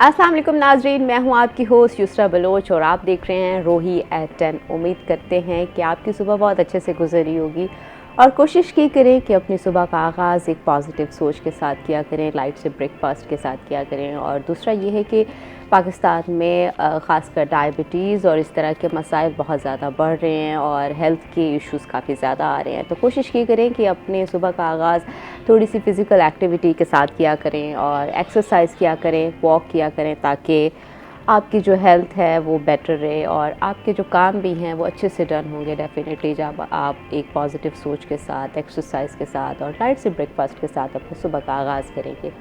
अस्सलाम वालेकुम नाजरीन, मैं हूं आपकी होस्ट युसरा बलोच और आप देख रहे हैं रोही एट 10। उम्मीद करते हैं कि आपकी सुबह बहुत अच्छे से गुजरी होगी और कोशिश की करें कि अपनी सुबह का आगाज़ एक पॉजिटिव सोच के साथ किया करें, लाइट से ब्रेकफास्ट के साथ किया करें। और दूसरा ये है कि पाकिस्तान में ख़ासकर डायबिटीज़ और इस तरह के मसाइल बहुत ज़्यादा बढ़ रहे हैं और हेल्थ के इश्यूज़ काफ़ी ज़्यादा आ रहे हैं। तो कोशिश की करें कि अपने सुबह का आगाज़ थोड़ी सी फ़िज़िकल एक्टिविटी के साथ किया करें और एक्सरसाइज किया करें, वॉक किया करें, ताकि आपकी जो हेल्थ है वो बेटर रहे और आपके जो काम भी हैं वो अच्छे से डन होंगे डेफ़िनेटली जब आप एक पॉजिटिव सोच के साथ, एक्सरसाइज के साथ और लाइट से ब्रेकफास्ट के साथ अपने सुबह का आगाज़ करेंगे।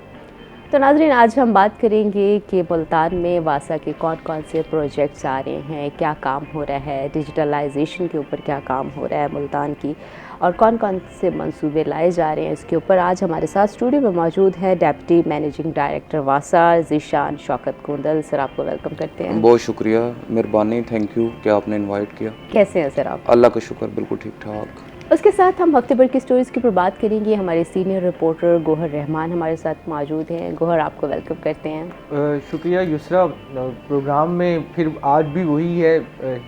तो नाज़रीन, आज हम बात करेंगे कि मुल्तान में वासा के कौन कौन से प्रोजेक्ट्स आ रहे हैं, क्या काम हो रहा है, डिजिटलाइजेशन के ऊपर क्या काम हो रहा है मुल्तान की, और कौन कौन से मंसूबे लाए जा रहे हैं। इसके ऊपर आज हमारे साथ स्टूडियो में मौजूद है डिप्टी मैनेजिंग डायरेक्टर वासा ज़ीशान शौकत कुंदल। सर, आपको वेलकम करते हैं। बहुत शुक्रिया, मेहरबानी, थैंक यू कि आपने इनवाइट किया। कैसे हैं सर आप? अल्लाह का शुक्र, बिल्कुल ठीक ठाक। उसके साथ हम हफ्ते भर की स्टोरीज़ के ऊपर बात करेंगे। हमारे सीनियर रिपोर्टर गोहर रहमान हमारे साथ मौजूद हैं। गोहर, आपको वेलकम करते हैं। शुक्रिया युसरा। प्रोग्राम में फिर आज भी वही है,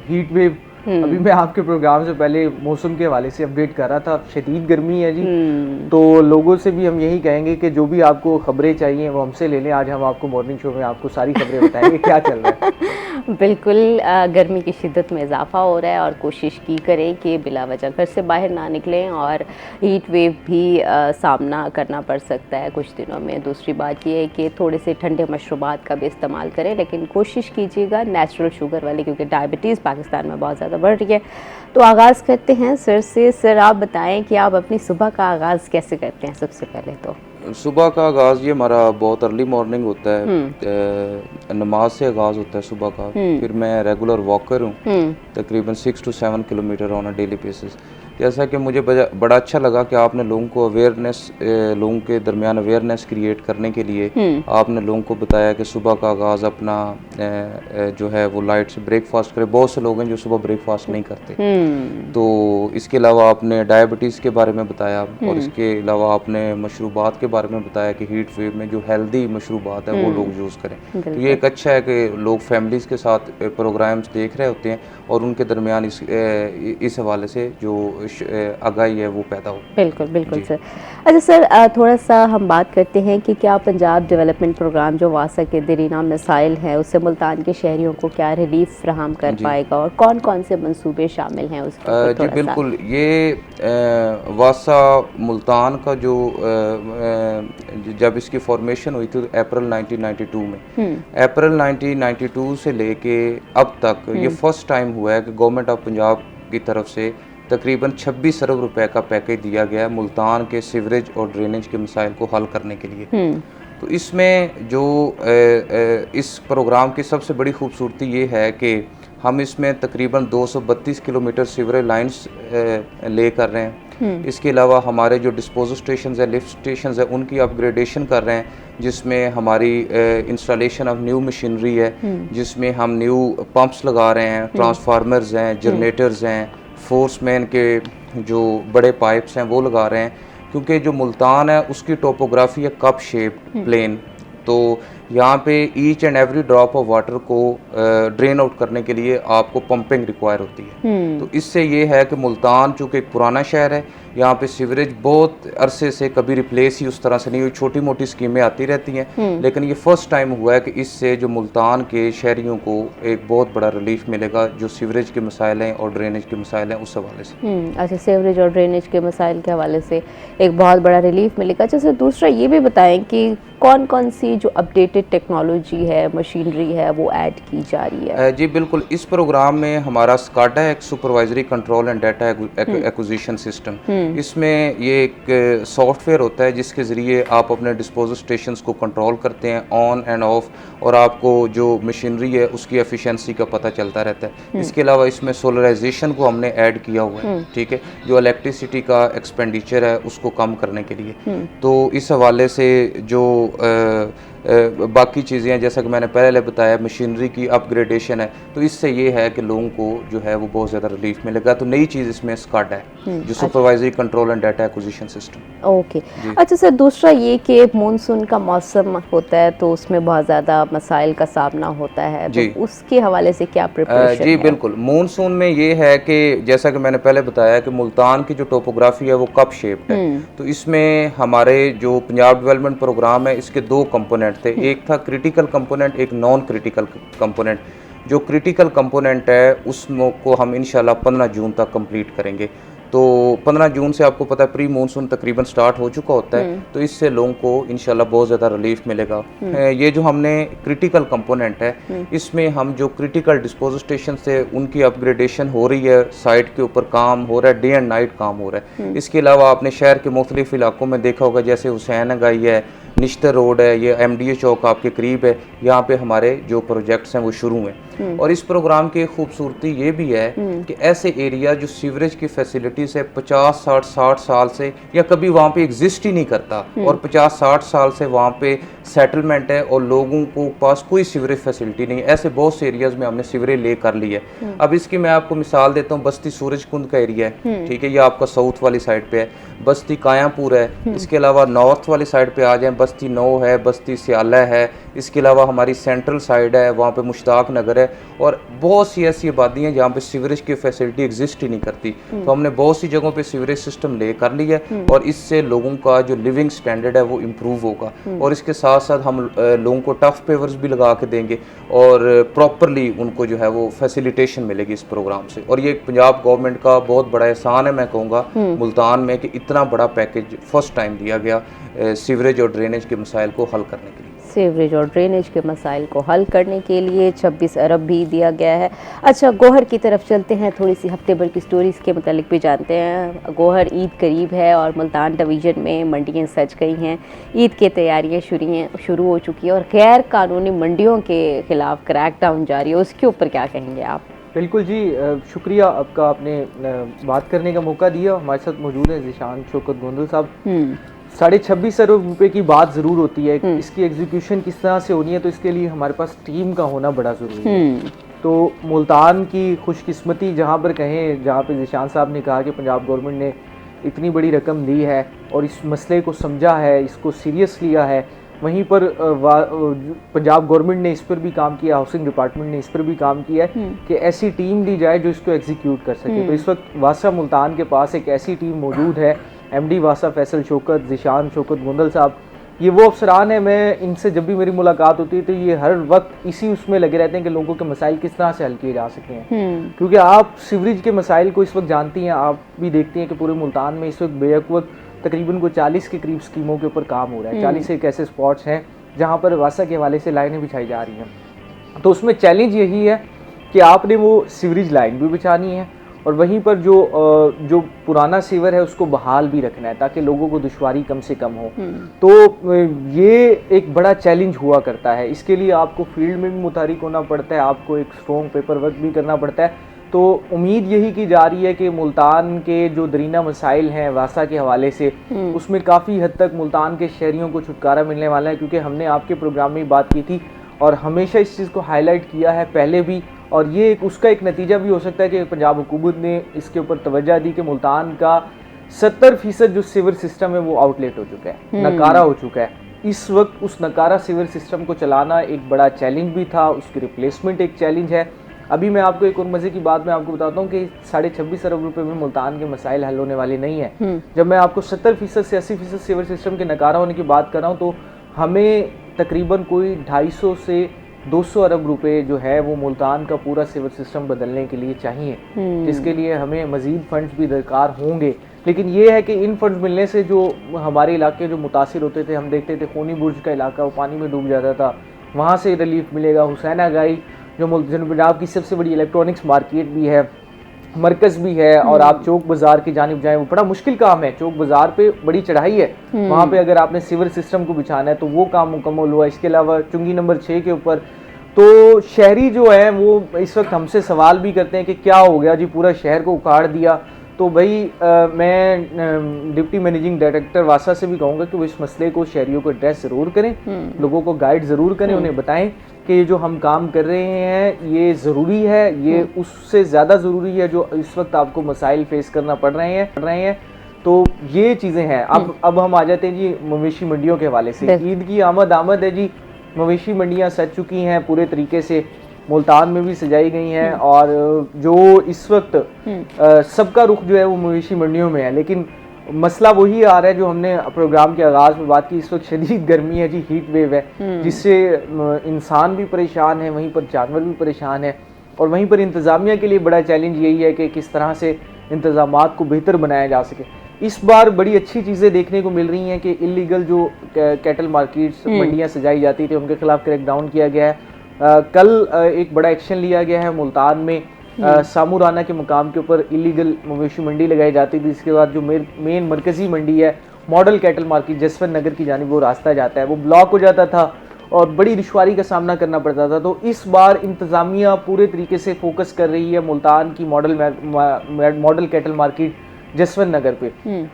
हीट वेव। अभी मैं आपके प्रोग्राम से पहले मौसम के हवाले से अपडेट कर रहा था, शदीद गर्मी है जी। तो लोगों से भी हम यही कहेंगे कि जो भी आपको खबरें चाहिए वो हमसे ले लें। आज हम आपको मॉर्निंग शो में आपको सारी खबरें बताएंगे क्या चल रहा है। बिल्कुल, गर्मी की शिद्दत में इजाफा हो रहा है और कोशिश की करें कि बिला वजह घर से बाहर ना निकलें और हीट वेव भी सामना करना पड़ सकता है कुछ दिनों में। दूसरी बात ये है कि थोड़े से ठंडे मशरूबात का भी इस्तेमाल करें, लेकिन कोशिश कीजिएगा नेचुरल शुगर वाले, क्योंकि डायबिटीज़ पाकिस्तान में बहुत ज़्यादा बढ़ रही है। तो आगाज़ करते हैं सर से। सर, आप बताएं कि आप अपनी सुबह का आगाज़ कैसे करते हैं? सबसे पहले तो सुबह का आगाज़ ये हमारा बहुत अर्ली मॉर्निंग होता है। नमाज से आगाज़ होता है सुबह का। फिर मैं रेगुलर वॉकर हूँ, तकरीबन 6 to 7 kilometre on a daily basis. जैसा कि मुझे बड़ा अच्छा लगा कि आपने लोगों को अवेयरनेस, लोगों के दरमियान अवेयरनेस क्रिएट करने के लिए आपने लोगों को बताया कि सुबह का आगाज़ अपना जो है वो लाइट से ब्रेकफास्ट करें। बहुत से लोग हैं जो सुबह ब्रेकफास्ट नहीं करते। तो इसके अलावा आपने डायबिटीज़ के बारे में बताया और इसके अलावा आपने मशरूबात के बारे में बताया कि हीट वेव में जो हेल्दी मशरूबात है वो लोग यूज़ करें। तो ये एक अच्छा है कि लोग फैमिलीज़ के साथ प्रोग्राम्स देख रहे होते हैं और उनके दरमियान इस हवाले से जो आगाही है वो पैदा हो। बिल्कुल बिल्कुल सर। अच्छा सर, थोड़ा सा हम बात करते हैं कि क्या पंजाब डेवलपमेंट प्रोग्राम जो वासा के दरीना मिसाइल है उससे मुल्तान के शहरियों को क्या रिलीफ फ्राहम कर पाएगा और कौन कौन से मंसूबे शामिल हैं उसके? जी बिल्कुल, ये वासा मुल्तान का जो जब इसकी फॉर्मेशन हुई थी अप्रैल 1992 में, अप्रैल 1992 से लेके अब तक ये फर्स्ट टाइम हुआ है कि गवर्नमेंट ऑफ पंजाब की तरफ से तकरीबन 26 अरब रुपए का पैकेज दिया गया है मुल्तान के सीवरेज और ड्रेनेज के मसाइल को हल करने के लिए। तो इसमें जो इस प्रोग्राम की सबसे बड़ी खूबसूरती ये है कि हम इसमें तकरीबन 232 किलोमीटर सीवरेज लाइंस ले कर रहे हैं। इसके अलावा हमारे जो डिस्पोजल स्टेशन है, लिफ्ट स्टेशन है, उनकी अपग्रेडेशन कर रहे हैं, जिसमें हमारी इंस्टॉलेशन ऑफ न्यू मशीनरी है, जिसमें हम न्यू पंप्स लगा रहे हैं, ट्रांसफार्मर्स हैं, जनरेटर्स हैं, फोर्समैन के जो बड़े पाइप्स हैं वो लगा रहे हैं। क्योंकि जो मुल्तान है उसकी टोपोग्राफी है कप शेप प्लेन, तो यहाँ पे each and every drop of water को ड्रेन आउट करने के लिए आपको पंपिंग रिक्वायर होती है। तो इससे ये है कि मुल्तान चूँकि एक पुराना शहर है, यहाँ पे सीवरेज बहुत अरसे से कभी रिप्लेस ही उस तरह से नहीं हुई, छोटी मोटी स्कीमें आती रहती हैं, लेकिन ये फर्स्ट टाइम हुआ है कि इससे जो मुल्तान के शहरियों को एक बहुत बड़ा रिलीफ मिलेगा जो सीवरेज के मसाइल हैं और ड्रेनेज के मसाइल हैं उस हवाले से। अच्छा, सीवरेज और ड्रेनेज के मसाइल के हवाले से एक बहुत बड़ा रिलीफ मिलेगा। जैसे दूसरा ये भी बताएं कि कौन कौन सी जो अपडेटेड टेक्नोलॉजी है, मशीनरी है, वो ऐड की जा रही है? जी बिल्कुल, इस प्रोग्राम में हमारा स्काडा है, एक supervisory control and data acquisition system. इसमें ये एक सॉफ्टवेयर होता है जिसके ज़रिए आप अपने डिस्पोजल स्टेशंस को कंट्रोल करते हैं ऑन एंड ऑफ, और आपको जो मशीनरी है उसकी एफिशिएंसी का पता चलता रहता है। इसके अलावा इसमें सोलराइजेशन को हमने ऐड किया हुआ है, ठीक है, जो इलेक्ट्रिसिटी का एक्सपेंडिचर है उसको कम करने के लिए। तो इस हवाले से जो बाकी चीज़ें हैं, जैसा कि मैंने पहले बताया मशीनरी की अपग्रेडेशन है, तो इससे ये है कि लोगों को जो है वो बहुत ज़्यादा रिलीफ मिलेगा। तो नई चीज़ इसमें स्काडा है जो supervisory control and data acquisition system. Okay, अच्छा सर, दूसरा ये कि मानसून का मौसम होता है तो उसमें बहुत ज़्यादा मसाइल का सामना होता है, तो उसके हवाले से क्या प्रिपरेशन जी है? बिल्कुल, मानसून में ये है कि जैसा कि मैंने पहले बताया कि मुल्तान की जो टोपोग्राफी है वो कप शेप्ड है, तो इसमें हमारे जो पंजाब डेवलपमेंट प्रोग्राम है इसके दो कंपोनेंट थे, एक था क्रिटिकल कंपोनेंट, एक नॉन क्रिटिकल कंपोनेंट। जो क्रिटिकल कंपोनेंट है उसको हम इंशाल्लाह 15 जून तक कंप्लीट करेंगे। तो 15 जून से आपको पता है प्री मानसून तकरीबन स्टार्ट हो चुका होता है, तो इससे लोगों को इंशाल्लाह बहुत ज़्यादा रिलीफ मिलेगा। ये जो हमने क्रिटिकल कंपोनेंट है इसमें हम जो क्रिटिकल डिस्पोजल स्टेशन से उनकी अपग्रेडेशन हो रही है, साइट के ऊपर काम हो रहा है, डे एंड नाइट काम हो रहा है। इसके अलावा आपने शहर के मुख्तलिफ इलाकों में देखा होगा, जैसे हुसैन अगाई है, निश्तर रोड है, ये MDA चौक आपके करीब है, यहाँ पे हमारे जो प्रोजेक्ट्स हैं वो शुरू हैं। और इस प्रोग्राम की खूबसूरती ये भी है कि ऐसे एरिया जो सीवरेज की फैसिलिटी से 50-60 साल से या कभी वहाँ पे एग्जिस्ट ही नहीं करता और 50-60 साल से वहाँ पे सेटलमेंट है और लोगों को पास कोई सीवरेज फैसिलिटी नहीं है, ऐसे बहुत से एरियाज में हमने सीवरेज ले कर ली है। अब इसकी मैं आपको मिसाल देता हूँ, बस्ती सूरज कुंड का एरिया है, ठीक है, ये आपका साउथ वाली साइड पे है, बस्ती कायापुर है, इसके अलावा नॉर्थ वाली साइड पे आ जाए बस्ती 9 है, बस्ती सियाला है, इसके अलावा हमारी सेंट्रल साइड है, वहाँ पे मुश्ताक नगर है, और बहुत सी ऐसी आबादी हैं जहाँ पे सीवरेज की फैसिलिटी एग्जिस्ट ही नहीं करती। तो हमने बहुत सी जगहों पे सीवरेज सिस्टम ले कर लिया है और इससे लोगों का जो लिविंग स्टैंडर्ड है वो इम्प्रूव होगा। और इसके साथ साथ हम लोगों को टफ पेवर्स भी लगा के देंगे और प्रॉपरली उनको जो है वो फैसिलिटेशन मिलेगी इस प्रोग्राम से। और ये पंजाब गवर्नमेंट का बहुत बड़ा एहसान है, मैं कहूँगा मुल्तान में, कि इतना बड़ा पैकेज फर्स्ट टाइम दिया गया सीवरेज और ड्रेनेज के मसाइल को हल करने के लिए। सीवरेज और ड्रेनेज के मसाइल को हल करने के लिए 26 अरब भी दिया गया है। अच्छा, गोहर की तरफ चलते हैं, थोड़ी सी हफ्ते भर की स्टोरीज़ के मतलब भी जानते हैं। गोहर ईद करीब है और मुल्तान डिवीज़न में मंडियाँ सज गई हैं, ईद की तैयारियाँ शुरू हो चुकी है और गैर कानूनी मंडियों के ख़िलाफ़ क्रैकडाउन जारी है, उसके ऊपर क्या कहेंगे आप? बिल्कुल जी, शुक्रिया आपका, आपने बात करने का मौका दिया। हमारे साथ मौजूद हैं ज़ीशान शौकत गोंदल साहब। 26.5 अरब रुपए की बात ज़रूर होती है, इसकी एग्जीक्यूशन किस तरह से होनी है, तो इसके लिए हमारे पास टीम का होना बड़ा ज़रूरी है। तो मुल्तान की खुशकिस्मती जहाँ पर कहें, जहाँ पे ज़ीशान साहब ने कहा कि पंजाब गवर्नमेंट ने इतनी बड़ी रकम दी है और इस मसले को समझा है, इसको सीरियस लिया है, वहीं पर पंजाब गवर्नमेंट ने इस पर भी काम किया, हाउसिंग डिपार्टमेंट ने इस पर भी काम किया है कि ऐसी टीम दी जाए जो इसको एग्जीक्यूट कर सके। तो इस वक्त वासा मुल्तान के पास एक ऐसी टीम मौजूद है, MD वासा फैसल शौकत, ज़ीशान शौकत गोंदल साहब, ये वो अफसरान है, मैं इनसे जब भी मेरी मुलाकात होती है तो ये हर वक्त इसी उसमें लगे रहते हैं कि लोगों के मसाइल किस तरह से हल किए जा सके हैं। क्योंकि आप सीवरेज के मसाइल को इस वक्त जानती हैं, आप भी देखती हैं कि पूरे मुल्तान में इस वक्त बेवक्त तकरीबन को 40 के करीब स्कीमों के ऊपर काम हो रहा है। 40 एक ऐसे स्पॉट्स हैं जहाँ पर वासा के हवाले से लाइनें बिछाई जा रही हैं। तो उसमें चैलेंज यही है कि आपने वो सीवरेज लाइन भी बिछानी है और वहीं पर जो पुराना सीवर है उसको बहाल भी रखना है ताकि लोगों को दुश्वारी कम से कम हो। तो ये एक बड़ा चैलेंज हुआ करता है। इसके लिए आपको फील्ड में भी मुतहरिक होना पड़ता है, आपको एक स्ट्रॉन्ग पेपर वर्क भी करना पड़ता है। तो उम्मीद यही की जा रही है कि मुल्तान के जो दरीना मसाइल हैं वासा के हवाले से, उसमें काफ़ी हद तक मुल्तान के शहरियों को छुटकारा मिलने वाला है। क्योंकि हमने आपके प्रोग्राम में बात की थी और हमेशा इस चीज़ को हाईलाइट किया है पहले भी, और ये उसका एक नतीजा भी हो सकता है कि पंजाब हुकूमत ने इसके ऊपर तवज्जो दी कि मुल्तान का 70% जो सीवर सिस्टम है वो आउटलेट हो चुका है, नकारा हो चुका है। इस वक्त उस नकारा सीवर सिस्टम को चलाना एक बड़ा चैलेंज भी था, उसकी रिप्लेसमेंट एक चैलेंज है। अभी मैं आपको एक और मज़े की बात मैं आपको बताता हूँ कि 26.5 अरब रुपए में मुल्तान के मसाइल हल होने वाले नहीं है। जब मैं आपको 70% से 80% सीवर सिस्टम के नकारा होने की बात कर रहा हूँ तो हमें तकरीबन कोई 250 से 200 अरब रुपए जो है वो मुल्तान का पूरा सीवर सिस्टम बदलने के लिए चाहिए, जिसके लिए हमें मज़ीद फंड्स भी दरकार होंगे। लेकिन ये है कि इन फंड्स मिलने से जो हमारे इलाके जो मुतासिर होते थे, हम देखते थे खूनी बुर्ज का इलाका वो पानी में डूब जाता था, वहाँ से रिलीफ मिलेगा। हुसैन आगाई जो पंजाब की सबसे बड़ी इलेक्ट्रॉनिक्स मार्केट भी है, मरकज़ भी है, और आप चौक बाज़ार की जानिब जाएँ, वो बड़ा मुश्किल काम है। चौक बाज़ार पे बड़ी चढ़ाई है, वहाँ पे अगर आपने सीवर सिस्टम को बिछाना है तो वो काम मुकम्मल हुआ। इसके अलावा चुंगी नंबर 6 के ऊपर तो शहरी जो है वो इस वक्त हमसे सवाल भी करते हैं कि क्या हो गया जी, पूरा शहर को उखाड़ दिया, तो भाई मैं डिप्टी मैनेजिंग डायरेक्टर वासा से भी कहूँगा कि वो इस मसले को शहरियों को एड्रेस ज़रूर करें, लोगों को गाइड ज़रूर करें, उन्हें बताएं कि ये जो हम काम कर रहे हैं ये ज़रूरी है, ये उससे ज़्यादा ज़रूरी है जो इस वक्त आपको मसाइल फेस करना पड़ रहे हैं। तो ये चीज़ें हैं। अब हम आ जाते हैं जी मवेशी मंडियों के हवाले से। ईद की आमद है जी, मवेशी मंडियाँ सज चुकी हैं पूरे तरीके से, मुल्तान में भी सजाई गई हैं और जो इस वक्त सबका रुख जो है वो मवेशी मंडियों में है। लेकिन मसला वही आ रहा है जो हमने प्रोग्राम के आगाज़ में बात की, इस वक्त शदीद गर्मी है जी, हीट वेव है, जिससे इंसान भी परेशान है, वहीं पर जानवर भी परेशान है। और वहीं पर इंतज़ामिया के लिए बड़ा चैलेंज यही है कि किस तरह से इंतज़ामात को बेहतर बनाया जा सके। इस बार बड़ी अच्छी चीज़ें देखने को मिल रही हैं कि इलीगल जो कैटल मार्केट्स मंडियाँ सजाई जाती थी उनके खिलाफ क्रैकडाउन किया गया है। कल एक बड़ा एक्शन लिया गया है मुल्तान में, सामूराना के मुकाम के ऊपर इलीगल मवेशी मंडी लगाई जाती थी। इसके बाद जो मेन मरकज़ी मंडी है मॉडल कैटल मार्केट जसवंत नगर की जानिब वो रास्ता जाता है, वो ब्लॉक हो जाता था और बड़ी दुश्वारी का सामना करना पड़ता था। तो इस बार इंतज़ामिया पूरे तरीके से फोकस कर रही है मुल्तान की मॉडल कैटल मार्केट जसवंत नगर पे।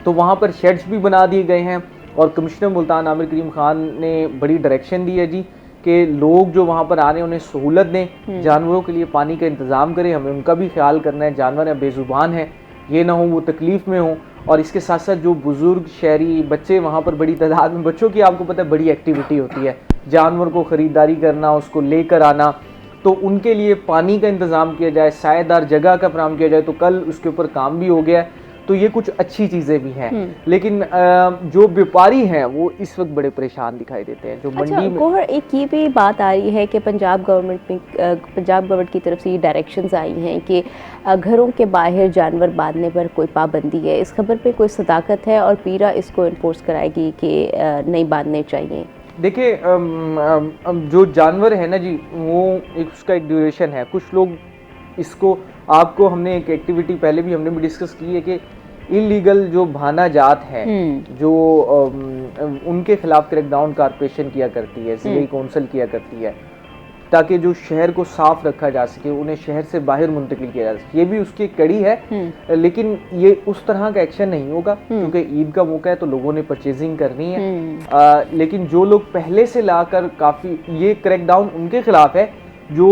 तो वहाँ पर शेड्स भी बना दिए गए हैं और कमिश्नर मुल्तान आमिर करीम खान ने बड़ी डायरेक्शन दी है जी कि लोग जो वहाँ पर आ रहे हैं उन्हें सहूलत दें, जानवरों के लिए पानी का इंतज़ाम करें, हमें उनका भी ख्याल करना है। जानवर या बेज़ुबान हैं, ये ना हो वो तकलीफ़ में हों। और इसके साथ साथ जो बुज़ुर्ग शहरी बच्चे वहाँ पर बड़ी तादाद में, बच्चों की आपको पता है बड़ी एक्टिविटी होती है, जानवर को ख़रीदारी करना, उसको लेकर आना, तो उनके लिए पानी का इंतज़ाम किया जाए, सायेदार जगह का फराहम किया जाए। तो कल उसके ऊपर काम भी हो गया, तो ये कुछ अच्छी चीज़ें भी हैं। लेकिन जो व्यापारी हैं वो इस वक्त बड़े परेशान दिखाई देते हैं। जो मंडी में गौहर, एक ये भी बात आ रही है कि पंजाब गवर्नमेंट की तरफ से ये डायरेक्शंस आई हैं कि घरों के बाहर जानवर बांधने पर कोई पाबंदी है। इस खबर पे कोई सदाकत है और पीरा इसको इन्फोर्स कराएगी कि नहीं बांधने चाहिए? देखिए, जो जानवर है ना जी, वो उसका एक ड्यूरेशन है। कुछ लोग इसको, आपको हमने एक एक्टिविटी पहले भी हमने भी डिस्कस की है कि इलीगल जो भाना जात है जो उनके खिलाफ क्रैकडाउन कारपोरेशन किया करती है, जिले कौंसिल किया करती है, ताकि जो शहर को साफ रखा जा सके, उन्हें शहर से बाहर मुंतकिल किया जा सके। ये भी उसकी एक कड़ी है। लेकिन ये उस तरह का एक्शन नहीं होगा क्योंकि ईद का मौका है तो लोगों ने परचेजिंग करनी है। लेकिन जो लोग पहले से लाकर, काफ़ी ये क्रैकडाउन उनके खिलाफ है जो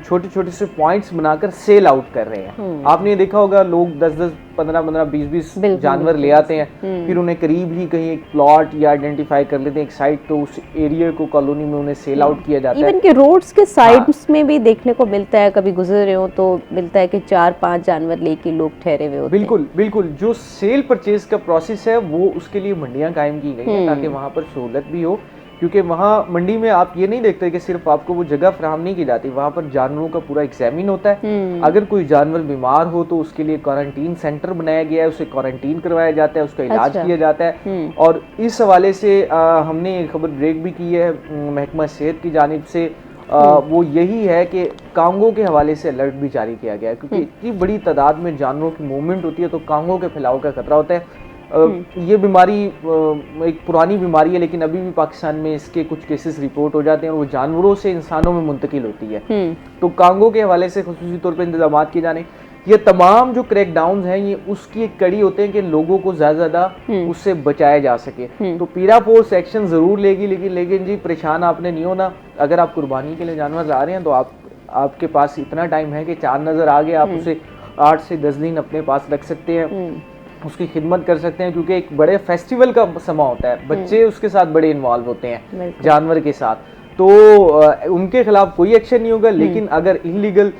छोटे छोटे से पॉइंट्स बनाकर सेल आउट कर रहे हैं। आपने देखा होगा लोग 10-10, 15-15, 20-20 जानवर ले आते हैं, फिर उन्हें करीब ही कहीं एक प्लॉट या आइडेंटिफाई कर लेते हैं एक साइट, तो उस एरिया को, कॉलोनी में उन्हें सेल आउट किया जाता है। इवन के रोड्स के साइड्स में भी देखने को मिलता है, कभी गुजर रहे हो तो मिलता है कि 4-5 जानवर लेके लोग ठहरे हुए होते हैं। बिल्कुल बिल्कुल। जो सेल परचेज का प्रोसेस है वो उसके लिए मंडियां कायम की गई हैं ताकि वहाँ पर सहूलत भी हो। क्योंकि वहाँ मंडी में आप ये नहीं देखते कि सिर्फ आपको वो जगह फराहम नहीं की जाती, वहाँ पर जानवरों का पूरा एग्जामिन होता है। अगर कोई जानवर बीमार हो तो उसके लिए क्वारंटीन सेंटर बनाया गया है, उसे क्वारंटीन करवाया जाता है, उसका इलाज किया जाता है। और इस हवाले से हमने एक खबर ब्रेक भी की है महकमा सेहत की जानिब से। वो यही है कि कांगों के हवाले से अलर्ट भी जारी किया गया है, क्योंकि इतनी बड़ी तादाद में जानवरों की मूवमेंट होती है तो कांगों के फैलाव का खतरा होता है। ये बीमारी एक पुरानी बीमारी है, लेकिन अभी भी पाकिस्तान में इसके कुछ केसेस रिपोर्ट हो जाते हैं और वो जानवरों से इंसानों में मुंतकिल होती है। तो कांगों के हवाले से खुसूसी तौर पर इंतजाम किए जाने, ये तमाम जो क्रैकडाउन हैं ये उसकी एक कड़ी होते हैं कि लोगों को ज़्यादा उससे बचाया जा सके। तो पीरा फोर्स एक्शन ज़रूर लेगी, लेकिन जी परेशान आपने नहीं होना। अगर आप कुर्बानी के लिए जानवर ला रहे हैं तो आपके पास इतना टाइम है कि चांद नज़र आ गया, आप उसे 8 से 10 दिन अपने पास रख सकते हैं, उसकी खिदमत कर सकते हैं। क्योंकि एक बड़े फेस्टिवल का समा होता है, बच्चे उसके साथ बड़े इन्वॉल्व होते हैं जानवर के साथ, तो उनके खिलाफ कोई एक्शन नहीं होगा। लेकिन अगर इलीगल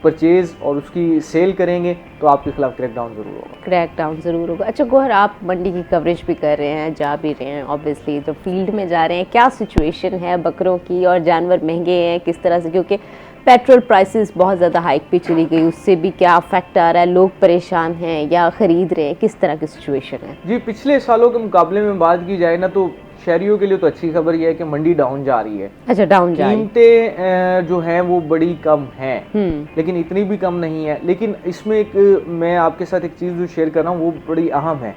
परचेज और उसकी सेल करेंगे तो आपके खिलाफ क्रैकडाउन ज़रूर होगा। अच्छा गौहर, आप मंडी की कवरेज भी कर रहे हैं, जा भी रहे हैं, ऑब्वियसली तो फील्ड में जा रहे हैं, क्या सिचुएशन है बकरों की? और जानवर महंगे हैं किस तरह से, क्योंकि पेट्रोल प्राइसेस बहुत ज़्यादा हाइक पे चली गई, उससे भी क्या अफेक्ट आ रहा है? लोग परेशान हैं या ख़रीद रहे हैं, किस तरह की सिचुएशन है? जी, पिछले सालों के मुकाबले में बात की जाए ना तो शहरियों के लिए तो अच्छी खबर यह है कि मंडी डाउन जा रही है। अच्छा, डाउन जा रही है। कीमतें जो हैं वो बड़ी कम हैं, लेकिन इतनी भी कम नहीं है। लेकिन इसमें एक मैं आपके साथ एक चीज़ जो शेयर कर रहा हूँ वो बड़ी अहम है।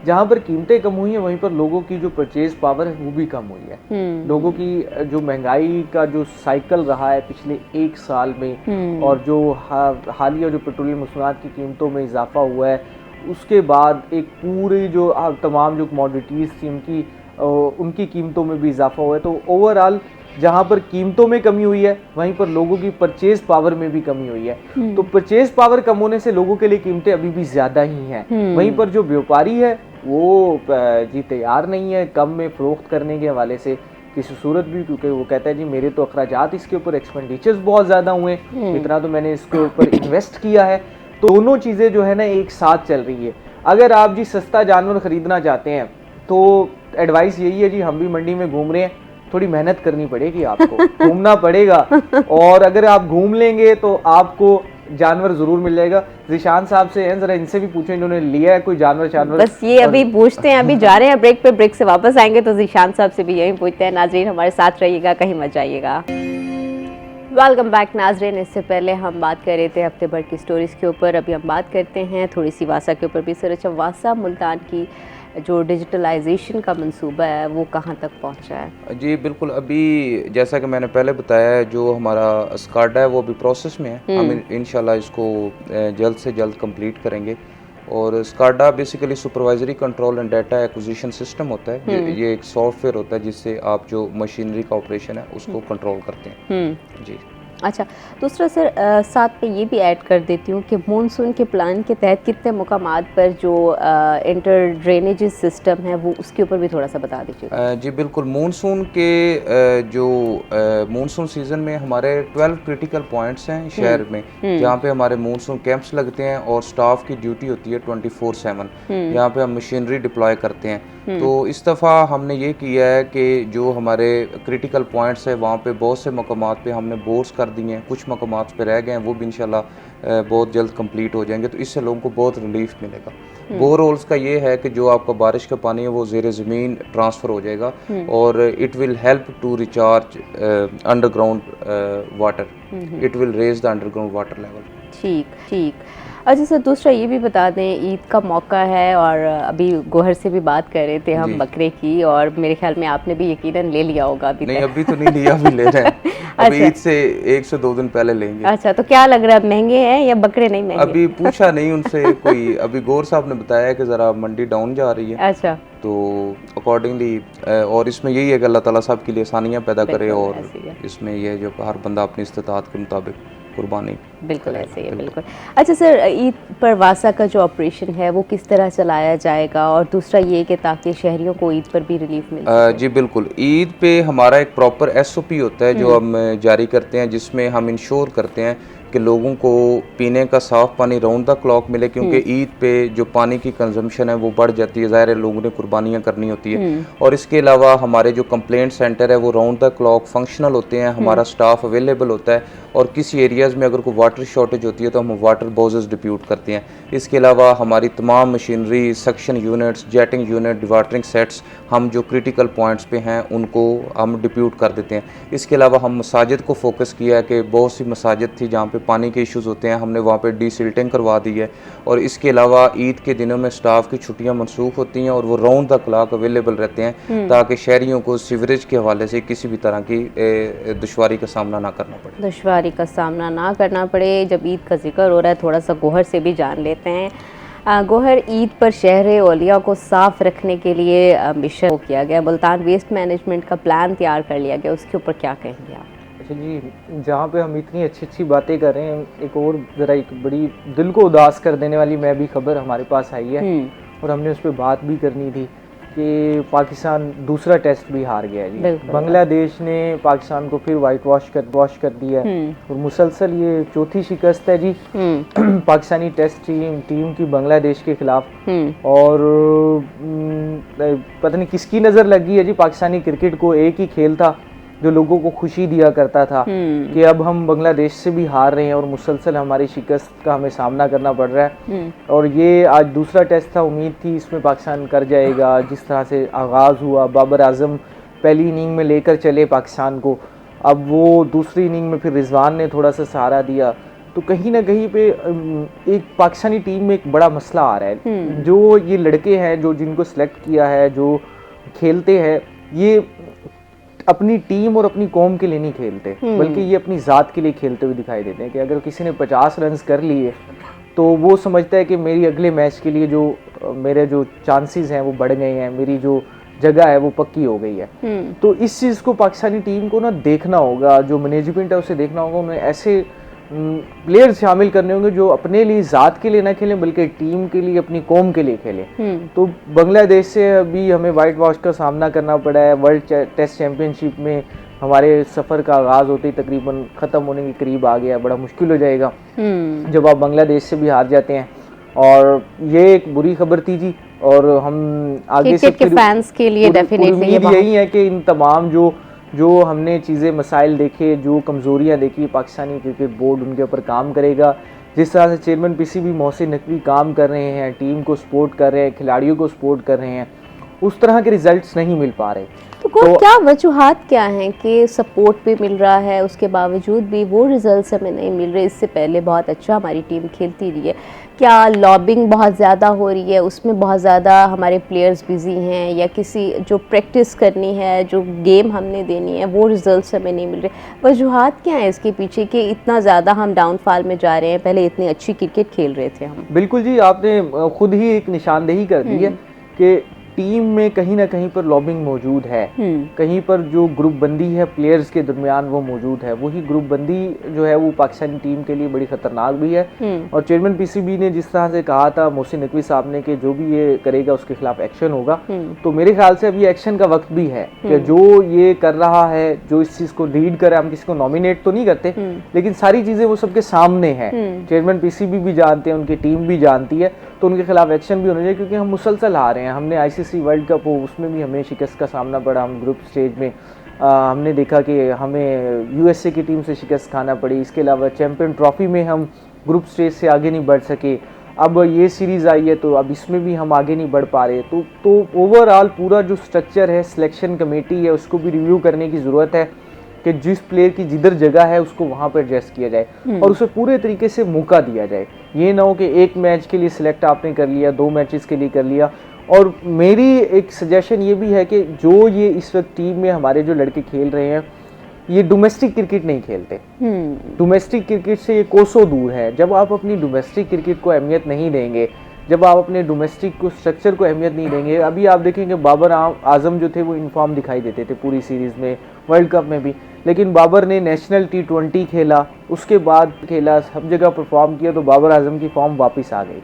जहाँ पर कीमतें कम हुई हैं वहीं पर लोगों की जो परचेज पावर है वो भी कम हुई है। लोगों की जो महंगाई का जो साइकिल रहा है पिछले 1 साल में, और जो हालिया जो पेट्रोलियम मसनूआत की कीमतों में इजाफा हुआ है, उसके बाद एक पूरी जो तमाम जो कमोडिटीज़ थी उनकी कीमतों में भी इजाफा हुआ है। तो ओवरऑल जहाँ पर कीमतों में कमी हुई है वहीं पर लोगों की परचेज पावर में भी कमी हुई है। तो परचेज पावर कम होने से लोगों के लिए कीमतें अभी भी ज़्यादा ही हैं। वहीं पर जो व्यापारी है वो जी तैयार नहीं है कम में फ़रोख्त करने के हवाले से किसी सूरत भी, क्योंकि वो कहता है जी मेरे तो अखराजात इसके ऊपर एक्सपेंडिचर्स बहुत ज़्यादा हुए, इतना तो मैंने इसके ऊपर इन्वेस्ट किया है। तो दोनों चीज़ें जो है ना एक साथ चल रही है। अगर आप जी सस्ता जानवर ख़रीदना चाहते हैं तो एडवाइस यही है जी, हम भी मंडी में घूम रहे हैं, थोड़ी मेहनत करनी पड़ेगी, आपको घूमना पड़ेगा। और अगर आप घूम लेंगे तो आपको जानवर जरूर मिल जाएगा। ज़ीशान साहब से हैं, जरा इनसे भी पूछो इन्होंने लिया है कोई जानवर। बस ये अभी पूछते हैं, अभी जा रहे हैं ब्रेक पे, ब्रेक से वापस आएंगे तो ज़ीशान साहब से भी यही पूछते हैं। नाजरीन हमारे साथ रहिएगा, कहीं मत जाइएगा। वेलकम बैक नाजरीन। इससे पहले हम बात कर रहे थे हफ्ते भर की स्टोरीज़ के ऊपर, अभी हम बात करते हैं थोड़ी सी वासा के ऊपर भी। सर अच्छा, वासा मुल्तान की जो डिजिटलाइजेशन का मंसूबा है वो कहाँ तक पहुँचा है? जी बिल्कुल, अभी जैसा कि मैंने पहले बताया है, जो हमारा स्काडा है वो अभी प्रोसेस में है। हम इंशाल्लाह इसको जल्द से जल्द कंप्लीट करेंगे। और SCADA basically supervisory control and data acquisition system होता है। ये एक सॉफ्टवेयर होता है जिससे आप जो मशीनरी का ऑपरेशन है उसको कंट्रोल करते हैं। जी अच्छा, दूसरा सर साथ में ये भी ऐड कर देती हूँ कि मानसून के प्लान के तहत कितने मुकामात पर जो इंटर ड्रेनेज सिस्टम है वो उसके ऊपर भी थोड़ा सा बता दीजिए। जी बिल्कुल, मानसून के जो मानसून सीज़न में हमारे 12 क्रिटिकल पॉइंट्स हैं शहर में, जहाँ पे हमारे मानसून कैंप्स लगते हैं और स्टाफ की ड्यूटी होती है 24/7। यहाँ पे हम मशीनरी डिप्लॉय करते हैं। तो इस दफ़ा हमने ये किया है कि जो हमारे क्रिटिकल पॉइंट्स है वहाँ पे बहुत से मकामात पे हमने बोर्स कर दिए हैं, कुछ मकामात पे रह गए हैं, वो भी इंशाल्लाह बहुत जल्द कंप्लीट हो जाएंगे। तो इससे लोगों को बहुत रिलीफ मिलेगा। बोर होल्स का ये है कि जो आपका बारिश का पानी है वो ज़ेरे ज़मीन ट्रांसफ़र हो जाएगा और it will help to recharge underground water, it will raise the underground water level. ठीक ठीक। अच्छा सर, दूसरा ये भी बता दें, ईद का मौका है और अभी गोहर से भी बात कर रहे थे हम बकरे की, और मेरे ख्याल में आपने भी यकीनन ले लिया होगा अभी? नहीं, अभी तो नहीं लिया, अभी ले रहे हैं। अभी ईद से 1 से 2 दिन पहले लेंगे। अच्छा, तो क्या लग रहा है, महंगे हैं या बकरे नहीं महंगे? अभी पूछा नहीं उनसे कोई, अभी गौर साहब ने बताया कि ज़रा मंडी डाउन जा रही है। अच्छा, तो अकॉर्डिंगली, और इसमें यही है कि अल्लाह ताला साहब के लिए आसानियाँ पैदा करे, और इसमें यह जो हर बंदा अपनी इस्तिताअत के मुताबिक कुर्बानी। बिल्कुल ऐसे ही है, बिल्कुल। अच्छा सर, ईद पर वासा का जो ऑपरेशन है वो किस तरह चलाया जाएगा, और दूसरा ये कि ताकि शहरियों को ईद पर भी रिलीफ मिल सके? जी बिल्कुल, ईद पे हमारा एक प्रॉपर SOP होता है जो हम जारी करते हैं, जिसमें हम इंश्योर करते हैं कि लोगों को पीने का साफ़ पानी राउंड द क्लॉक मिले, क्योंकि ईद पे जो पानी की कंजम्पशन है वो बढ़ जाती है, ज़ाहिर है लोगों ने कुर्बानियाँ करनी होती है। और इसके अलावा हमारे जो कंप्लेंट सेंटर है वो राउंड द क्लॉक फंक्शनल होते हैं, हमारा स्टाफ अवेलेबल होता है, और किसी एरियाज़ में अगर कोई वाटर शॉर्टेज होती है तो हम वाटर बोजेस डिप्यूट करते हैं। इसके अलावा हमारी तमाम machinery, suction units, jetting unit, watering sets, हम जो क्रिटिकल पॉइंट्स पे हैं उनको हम डिप्यूट कर देते हैं। इसके अलावा हम मसाजिद को फोकस किया है कि बहुत सी मसाजिद थी जहाँ पे पानी के इश्यूज़ होते हैं, हमने वहाँ पे डीसिल्टिंग करवा दी है। और इसके अलावा ईद के दिनों में स्टाफ की छुट्टियाँ मनसूख होती हैं और वो राउंड द क्लॉक अवेलेबल रहते हैं, ताकि शहरियों को सीवरेज के हवाले से किसी भी तरह की दुश्वारी का सामना ना करना पड़े। दुश्वारी का सामना ना करना पड़े। जब ईद का जिक्र हो रहा है, थोड़ा सा गोहर से भी जान लेते हैं। गोहर ईद पर शहर औलिया को साफ़ रखने के लिए मिशन किया गया, मुल्तान वेस्ट मैनेजमेंट का प्लान तैयार कर लिया गया, उसके ऊपर क्या कहेंगे आप? अच्छा जी, जहाँ पे हम इतनी अच्छी अच्छी बातें कर रहे हैं, एक और ज़रा एक बड़ी दिल को उदास कर देने वाली मैं भी खबर हमारे पास आई है, और हमने उस पर बात भी करनी थी कि पाकिस्तान दूसरा टेस्ट भी हार गया है जी। बांग्लादेश ने पाकिस्तान को फिर वाइट वॉश कर दिया है, और मुसलसल ये चौथी शिकस्त है जी पाकिस्तानी टेस्ट टीम की बांग्लादेश के खिलाफ। और पता नहीं किसकी नज़र लगी है जी, पाकिस्तानी क्रिकेट को एक ही खेल था जो लोगों को खुशी दिया करता था कि अब हम बांग्लादेश से भी हार रहे हैं और मुसलसल हमारी शिकस्त का हमें सामना करना पड़ रहा है। और ये आज दूसरा टेस्ट था, उम्मीद थी इसमें पाकिस्तान कर जाएगा। जिस तरह से आगाज़ हुआ, बाबर आजम पहली इनिंग में लेकर चले पाकिस्तान को, अब वो दूसरी इनिंग में फिर रिजवान ने थोड़ा सा सहारा दिया, तो कहीं ना कहीं पे एक पाकिस्तानी टीम में एक बड़ा मसला आ रहा है। जो ये लड़के हैं जो जिनको सिलेक्ट किया है, जो खेलते हैं, ये अपनी टीम और अपनी कौम के लिए नहीं खेलते, बल्कि ये अपनी ज़ात के लिए खेलते हुए दिखाई देते हैं। कि अगर किसी ने 50 रन कर लिए तो वो समझता है कि मेरी अगले मैच के लिए जो मेरे जो चांसेस हैं वो बढ़ गए हैं, मेरी जो जगह है वो पक्की हो गई है। तो इस चीज़ को पाकिस्तानी टीम को ना देखना होगा, जो मैनेजमेंट है उसे देखना होगा। उन्हें ऐसे प्लेयर्स शामिल करने होंगे जो अपने लिए ज़ात के लिए ना खेलें, बल्कि टीम के लिए, अपनी कौम के लिए खेलें। तो बांग्लादेश से अभी हमें वाइट वॉश का सामना करना पड़ा है। वर्ल्ड टेस्ट चैम्पियनशिप में हमारे सफ़र का आगाज़ होते ही तकरीबन ख़त्म होने के करीब आ गया। बड़ा मुश्किल हो जाएगा जब आप बांग्लादेश से भी हार जाते हैं। और ये एक बुरी खबर थी जी। और हम आगे से के फैंस के लिए डेफिनेटली यही है कि इन तमाम जो हमने चीज़ें मसाइल देखे, जो कमज़ोरियाँ देखी, पाकिस्तानी क्रिकेट बोर्ड उनके ऊपर काम करेगा। जिस तरह से चेयरमैन पीसीबी मोहसिन नकवी काम कर रहे हैं, टीम को सपोर्ट कर रहे हैं, खिलाड़ियों को सपोर्ट कर रहे हैं, उस तरह के रिजल्ट्स नहीं मिल पा रहे। तो क्या वजूहात क्या हैं कि सपोर्ट भी मिल रहा है, उसके बावजूद भी वो रिजल्ट्स हमें नहीं मिल रहे? इससे पहले बहुत अच्छा हमारी टीम खेलती रही है। क्या लॉबिंग बहुत ज़्यादा हो रही है, उसमें बहुत ज़्यादा हमारे प्लेयर्स बिजी हैं, या किसी जो प्रैक्टिस करनी है, जो गेम हमने देनी है, वो रिजल्ट्स हमें नहीं मिल रहे? वजूहात क्या है इसके पीछे कि इतना ज़्यादा हम डाउनफॉल में जा रहे हैं? पहले इतनी अच्छी क्रिकेट खेल रहे थे हम। बिल्कुल जी, आपने खुद ही एक निशानदेही कर दी है कि टीम में कहीं ना कहीं पर लॉबिंग मौजूद है। कहीं पर जो ग्रुप बंदी है प्लेयर्स के दरमियान वो मौजूद है। वही ग्रुप बंदी जो है वो पाकिस्तानी टीम के लिए बड़ी खतरनाक भी है। और चेयरमैन पीसीबी ने जिस तरह से कहा था मोहसिन नकवी साहब ने कि जो भी ये करेगा उसके खिलाफ एक्शन होगा, तो मेरे ख्याल से अभी एक्शन का वक्त भी है कि जो ये कर रहा है, जो इस चीज़ को लीड करे, हम किसी को नॉमिनेट तो नहीं करते, लेकिन सारी चीज़ें वो सबके सामने है। चेयरमैन पीसीबी भी जानते हैं, उनकी टीम भी जानती है, तो उनके खिलाफ एक्शन भी होना चाहिए। क्योंकि हम मुसलसल आ रहे हैं। हमने आईसीसी वर्ल्ड कप हो, उसमें भी हमें शिकस्त का सामना पड़ा। हम ग्रुप स्टेज में हमने देखा कि हमें यूएसए की टीम से शिकस्त खाना पड़ी। इसके अलावा चैम्पियन ट्रॉफी में हम ग्रुप स्टेज से आगे नहीं बढ़ सके। अब ये सीरीज़ आई है तो अब इसमें भी हम आगे नहीं बढ़ पा रहे। तो ओवरऑल पूरा जो स्ट्रक्चर है, सिलेक्शन कमेटी है, उसको भी रिव्यू करने की ज़रूरत है कि जिस प्लेयर की जिधर जगह है उसको वहाँ पर एडजस्ट किया जाए और उसे पूरे तरीके से मौका दिया जाए। ये ना हो कि एक मैच के लिए सिलेक्ट आपने कर लिया, 2 मैचेस के लिए कर लिया। और मेरी एक सजेशन ये भी है कि जो ये इस वक्त टीम में हमारे जो लड़के खेल रहे हैं, ये डोमेस्टिक क्रिकेट नहीं खेलते। डोमेस्टिक क्रिकेट से ये कोसों दूर है। जब आप अपनी डोमेस्टिक क्रिकेट को अहमियत नहीं देंगे, जब आप अपने डोमेस्टिक को स्ट्रक्चर को अहमियत नहीं देंगे, अभी आप देखेंगे बाबर आजम जो थे वो इनफॉर्म दिखाई देते थे पूरी सीरीज़ में, वर्ल्ड कप में भी, लेकिन बाबर ने नेशनल T20 खेला, उसके बाद खेला, सब जगह परफॉर्म किया, तो बाबर आजम की फॉर्म वापस आ गई।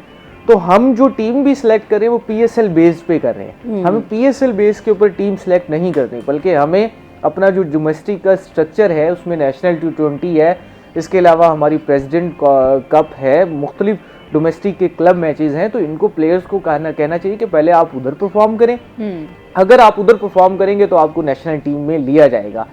तो हम जो टीम भी सिलेक्ट करें वो PSL बेस्ड पे कर रहे हैं। हमें PSL बेस के ऊपर टीम सिलेक्ट नहीं करनी, बल्कि हमें अपना जो डोमेस्टिक का स्ट्रक्चर है उसमें नेशनल T20 है, इसके अलावा हमारी प्रेसिडेंट कप है, मुख्तलिफ डोमेस्टिक के क्लब मैचेस हैं, तो इनको प्लेयर्स को कहना चाहिए कि पहले आप उधर परफॉर्म करें। अगर आप उधर परफॉर्म करेंगे तो आपको नेशनल टीम में लिया जाएगा।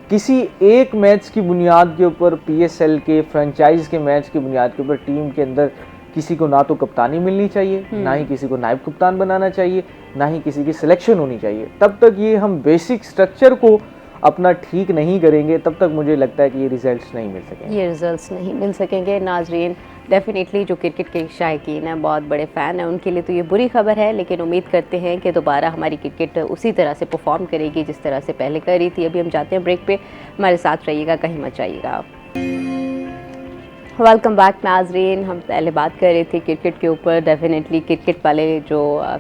किसी एक मैच की बुनियाद के ऊपर, PSL के फ्रेंचाइज के मैच की बुनियाद के ऊपर टीम के अंदर किसी को ना तो कप्तानी मिलनी चाहिए, ना ही किसी को नायब कप्तान बनाना चाहिए, ना ही किसी की सिलेक्शन होनी चाहिए। तब तक ये हम बेसिक स्ट्रक्चर को अपना ठीक नहीं करेंगे, तब तक मुझे लगता है कि ये रिजल्ट्स नहीं मिल सकेंगे। ये रिजल्ट्स नहीं मिल सकेंगे। नाजरीन, डेफिनेटली जो क्रिकेट के शायकीन हैं, बहुत बड़े फ़ैन हैं, उनके लिए तो ये बुरी खबर है, लेकिन उम्मीद करते हैं कि दोबारा हमारी क्रिकेट उसी तरह से परफॉर्म करेगी जिस तरह से पहले कर रही थी। अभी हम जाते हैं ब्रेक पे, हमारे साथ रहिएगा, कहीं मत जाइएगा। वेलकम बैक नाजरीन। हम पहले बात कर रहे थे क्रिकेट के ऊपर। डेफिनेटली क्रिकेट वाले जो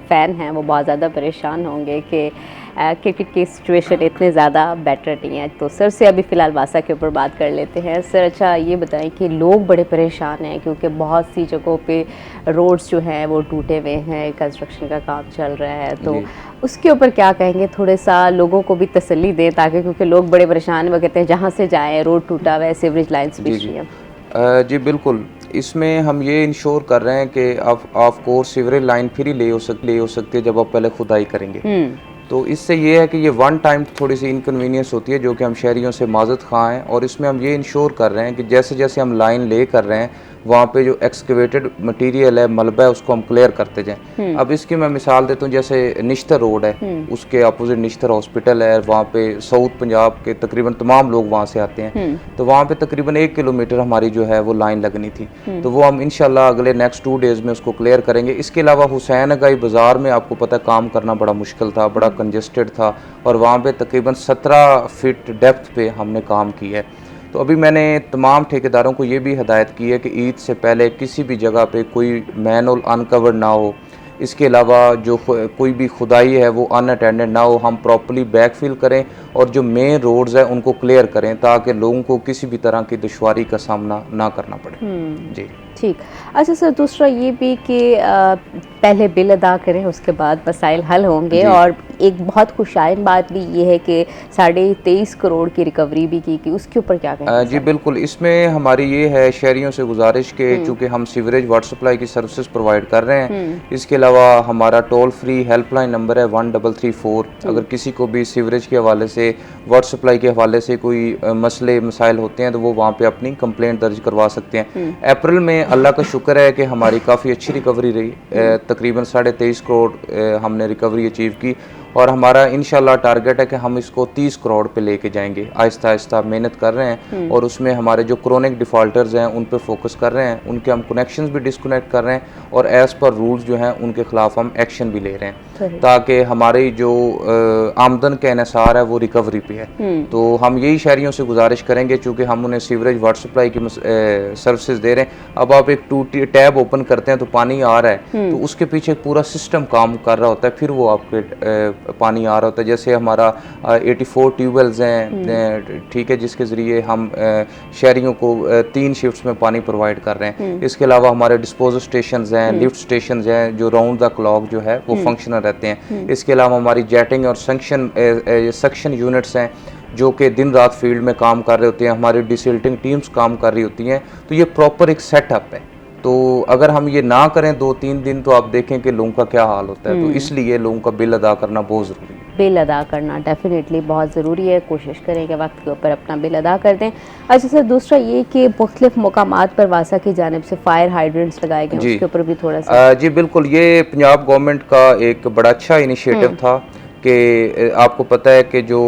फ़ैन हैं वो बहुत ज़्यादा परेशान होंगे कि क्रिकेट की सिचुएशन इतने ज़्यादा बेटर नहीं है। तो सर से अभी फ़िलहाल वासा के ऊपर बात कर लेते हैं। सर, अच्छा ये बताएं कि लोग बड़े परेशान हैं क्योंकि बहुत सी जगहों पे रोड्स जो हैं वो टूटे हुए हैं, कंस्ट्रक्शन का काम चल रहा है, तो उसके ऊपर क्या कहेंगे? थोड़े सा लोगों को भी तसल्ली दें, ताकि क्योंकि लोग बड़े परेशान हैं, वो कहते हैं जहाँ से जाएँ रोड टूटा हुआ है, सीवरेज लाइन्स बिछ रही हैं। जी बिल्कुल, इसमें हम ये इंश्योर कर रहे हैं कि ऑफ कोर्स सीवरेज लाइन फिर ही ले हो सकती है जब आप पहले खुदाई करेंगे। तो इससे ये है कि ये वन टाइम थोड़ी सी इनकन्वीनियंस होती है जो कि हम शहरियों से माजत खां हैं, और इसमें हम ये इंश्योर कर रहे हैं कि जैसे जैसे हम लाइन ले कर रहे हैं वहाँ पे जो एक्सकेवेटेड मटेरियल है, मलबा है, उसको हम क्लियर करते जाएं। अब इसकी मैं मिसाल देता हूँ, जैसे निश्तर रोड है, उसके अपोजिट निश्तर हॉस्पिटल है, वहाँ पे साउथ पंजाब के तकरीबन तमाम लोग वहाँ से आते हैं, तो वहाँ पे तकरीबन 1 किलोमीटर हमारी जो है वो लाइन लगनी थी, तो वो हम इंशाल्लाह अगले नेक्स्ट 2 डेज़ में उसको क्लियर करेंगे। इसके अलावा हुसैन अगाई बाज़ार में आपको पता है काम करना बड़ा मुश्किल था, बड़ा कंजेस्टेड था, और वहाँ पे तकरीबन 17 फीट डेप्थ पे हमने काम किया है। तो अभी मैंने तमाम ठेकेदारों को ये भी हिदायत की है कि ईद से पहले किसी भी जगह पे कोई मैनहोल अनकवर्ड ना हो, इसके अलावा जो कोई भी खुदाई है वो अनअटेंडेड ना हो, हम प्रॉपर्ली बैकफिल करें और जो मेन रोड्स हैं उनको क्लियर करें ताकि लोगों को किसी भी तरह की दुश्वारी का सामना ना करना पड़े। जी ठीक। अच्छा सर, दूसरा ये भी कि पहले बिल अदा करें, उसके बाद मसाइल हल होंगे, और एक बहुत खुशाइन बात भी ये है कि 23.5 करोड़ की रिकवरी भी की, उसके ऊपर क्या कहें? जी बिल्कुल, इसमें हमारी ये है शहरियों से गुजारिश के चूँकि हम सीवरेज वाटर सप्लाई की सर्विसेज प्रोवाइड कर रहे हैं, इसके अलावा हमारा टोल फ्री हेल्पलाइन नंबर है 1334। अगर किसी को भी सीवरेज के हवाले से, वाटर सप्लाई के हवाले से कोई मसले मसाइल होते हैं तो वो वहाँ पे अपनी कंप्लेंट दर्ज करवा सकते हैं। अप्रैल में अल्लाह का शुक्र है कि हमारी काफ़ी अच्छी रिकवरी रही, तकरीबन 23.5 करोड़ हमने रिकवरी अचीव की, और हमारा इंशाल्लाह टारगेट है कि हम इसको 30 करोड़ पे लेके जाएंगे। आहिस्ता आहिस्ता मेहनत कर रहे हैं, और उसमें हमारे जो क्रोनिक डिफ़ॉल्टर्स हैं उन पे फोकस कर रहे हैं, उनके हम कनेक्शंस भी डिस्कनेक्ट कर रहे हैं, और एज़ पर रूल्स जो हैं उनके ख़िलाफ़ हम एक्शन भी ले रहे हैं ताकि हमारी जो आमदन का इन्हिसार है वो रिकवरी पे है। तो हम यही शहरियों से गुजारिश करेंगे, चूँकि हम उन्हें सीवरेज वाटर सप्लाई की सर्विसेज दे रहे हैं। अब आप एक टैब ओपन करते हैं तो पानी आ रहा है, तो उसके पीछे पूरा सिस्टम काम कर रहा होता है, फिर वो आपके पानी आ रहा होता है। जैसे हमारा 84 ट्यूबवेल्स हैं, ठीक है, जिसके ज़रिए हम शहरियों को 3 शिफ्ट्स में पानी प्रोवाइड कर रहे हैं। इसके अलावा हमारे डिस्पोजल स्टेशंस हैं, लिफ्ट स्टेशंस हैं जो राउंड द क्लॉक जो है वो फंक्शनल रहते हैं। इसके अलावा हमारी जेटिंग और सक्शन यूनिट्स हैं जो कि दिन रात फील्ड में काम कर रहे होते हैं, हमारी डिसिल्टिंग टीम्स काम कर रही होती हैं। तो ये प्रॉपर एक सेटअप है, तो अगर हम ये ना करें 2-3 दिन तो आप देखें कि लोगों का क्या हाल होता है। तो इसलिए लोगों का बिल अदा करना बहुत ज़रूरी है। बिल अदा करना डेफिनेटली बहुत ज़रूरी है, कोशिश करें कि वक्त के ऊपर अपना बिल अदा कर दें। अच्छा सर, दूसरा ये कि मुख्तलिफ मकामात पर वासा की जानिब से फायर हाइड्रेंट्स लगाए गए, उसके ऊपर भी थोड़ा सा। जी बिल्कुल, ये पंजाब गवर्नमेंट का एक बड़ा अच्छा इनिशिएटिव था कि आपको पता है कि जो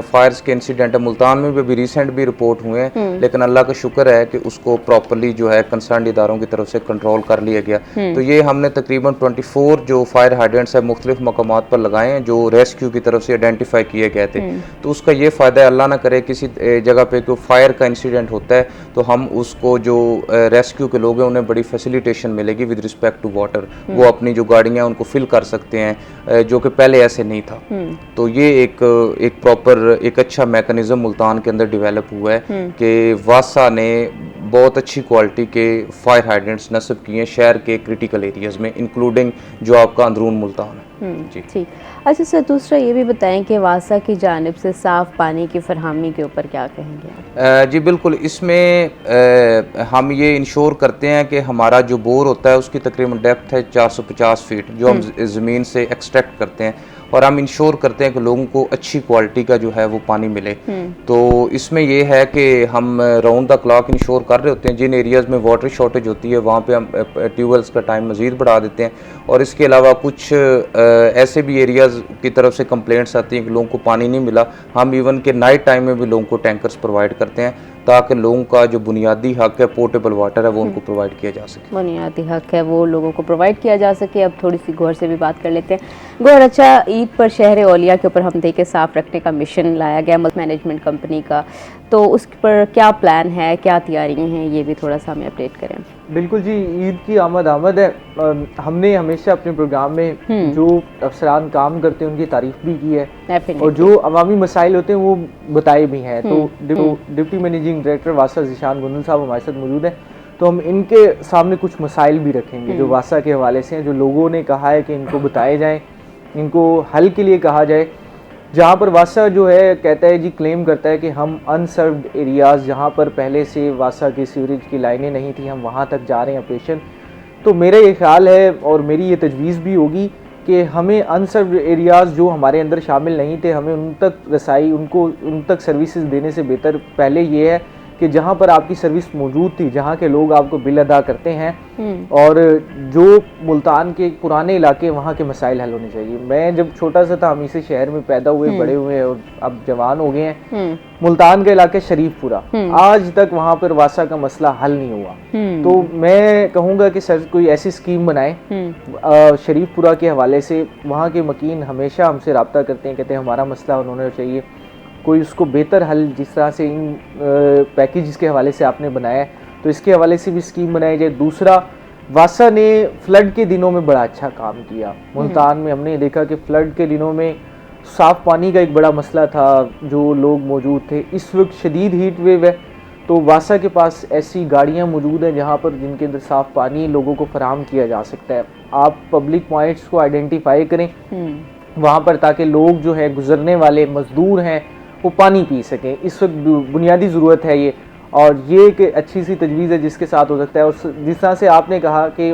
फायर्स के इंसिडेंट है मुल्तान में भी अभी रिसेंट भी रिपोर्ट हुए हैं, लेकिन अल्लाह का शुक्र है कि उसको प्रॉपर्ली जो है कंसर्न इदारों की तरफ से कंट्रोल कर लिया गया। तो ये हमने तकरीबन 24 जो फायर हाइड्रेंट्स है मुख्तलिफ मकामात पर लगाए हैं जो रेस्क्यू की तरफ से आइडेंटिफाई किए गए थे। तो उसका ये फ़ायदा है, अल्लाह ना करे किसी जगह पे कोई फायर का इंसिडेंट होता है तो हम उसको जो रेस्क्यू के लोग हैं उन्हें बड़ी फैसिलिटेशन मिलेगी विद रिस्पेक्ट टू वाटर। वो अपनी जो गाड़ियाँ उनको फिल कर सकते हैं, जो कि पहले ऐसे नहीं था। तो ये एक प्रॉपर एक अच्छा मैकेनिज्म मुल्तान के अंदर डेवलप हुआ है कि वासा ने बहुत अच्छी क्वालिटी के फायर हाइड्रेंट्स नस्ब किए हैं शहर के क्रिटिकल एरियाज में, इंक्लूडिंग जो आपका अंदरून मुल्तान है। जी ठीक। अच्छा सर, दूसरा ये भी बताएं कि वासा की जानिब से साफ़ पानी की फरहमी के ऊपर क्या कहेंगे आप? जी बिल्कुल, इसमें हम ये इंश्योर करते हैं कि हमारा जो बोर होता है उसकी तकरीबन डेप्थ है 450 फीट जो हम ज़मीन से एक्सट्रैक्ट करते हैं, और हम इंश्योर करते हैं कि लोगों को अच्छी क्वालिटी का जो है वो पानी मिले। तो इसमें ये है कि हम राउंड द क्लॉक इंश्योर कर रहे होते हैं। जिन एरियाज़ में वाटर शॉर्टेज होती है वहाँ पे हम ट्यूबवेल्स का टाइम मज़ीद बढ़ा देते हैं, और इसके अलावा कुछ ऐसे भी एरियाज़ की तरफ से कंप्लेंट्स आती हैं कि लोगों को पानी नहीं मिला। हम इवन के नाइट टाइम में भी लोगों को टैंकर्स प्रोवाइड करते हैं ताकि लोगों का जो बुनियादी हक है पोर्टेबल वाटर है वो उनको प्रोवाइड किया जा सके। बुनियादी हक है वो लोगों को प्रोवाइड किया जा सके। अब थोड़ी सी गौर से भी बात कर लेते हैं। गौर, अच्छा, ईद पर शहर औलिया के ऊपर हम देखे साफ़ रखने का मिशन लाया गया मैनेजमेंट कंपनी का, तो उस पर क्या प्लान है, क्या तैयारियां हैं, ये भी थोड़ा सा हमें अपडेट करें। बिल्कुल जी, ईद की आमद है। हमने हमेशा अपने प्रोग्राम में जो अफसरान काम करते हैं उनकी तारीफ भी की है, और जो अवामी मसाइल होते हैं वो बताए भी हैं। तो डिप्टी मैनेजिंग डायरेक्टर वासा ज़ीशान गुंदन साहब हमारे साथ मौजूद हैं, तो हम इनके सामने कुछ मसाइल भी रखेंगे जो वासा के हवाले से हैं, जो लोगों ने कहा है कि इनको बताए जाएँ, इनको हल के लिए कहा जाए। जहाँ पर वासा जो है कहता है जी, क्लेम करता है कि हम अनसर्व्ड एरियाज़ जहाँ पर पहले से वासा की सीवरेज की लाइनें नहीं थी, हम वहाँ तक जा रहे हैं ऑपरेशन। तो मेरा ये ख्याल है और मेरी ये तजवीज़ भी होगी कि हमें अनसर्व्ड एरियाज़ जो हमारे अंदर शामिल नहीं थे, हमें उन तक रसाई, उन तक सर्विसेज देने से बेहतर पहले ये है कि जहाँ पर आपकी सर्विस मौजूद थी, जहाँ के लोग आपको बिल अदा करते हैं और जो मुल्तान के पुराने इलाके, वहाँ के मसाइल हल होने चाहिए। मैं जब छोटा सा था, हम इसी शहर में पैदा हुए, बड़े हुए और अब जवान हो गए हैं। मुल्तान का इलाका शरीफपुरा, आज तक वहाँ पर वासा का मसला हल नहीं हुआ। तो मैं कहूँगा कि सर कोई ऐसी स्कीम बनाए शरीफपुरा के हवाले से। वहाँ के मकीन हमेशा हमसे रब्ता करते हैं, कहते हैं हमारा मसला उन्होंने चाहिए, कोई उसको बेहतर हल जिस तरह से इन पैकेज के हवाले से आपने बनाया है, तो इसके हवाले से भी स्कीम बनाई जाए। दूसरा, वासा ने फ्लड के दिनों में बड़ा अच्छा काम किया। मुल्तान में हमने देखा कि फ्लड के दिनों में साफ़ पानी का एक बड़ा मसला था, जो लोग मौजूद थे। इस वक्त शदीद हीट वेव है, तो वासा के पास ऐसी गाड़ियाँ मौजूद हैं जहाँ पर जिनके अंदर साफ़ पानी लोगों को फराहम किया जा सकता है। आप पब्लिक पॉइंट्स को आइडेंटिफाई करें वहाँ पर, ताकि लोग जो है गुजरने वाले मज़दूर हैं वो पानी पी सकें। इस वक्त बुनियादी ज़रूरत है ये, और ये एक अच्छी सी तजवीज़ है जिसके साथ हो सकता है। और जिस तरह से आपने कहा कि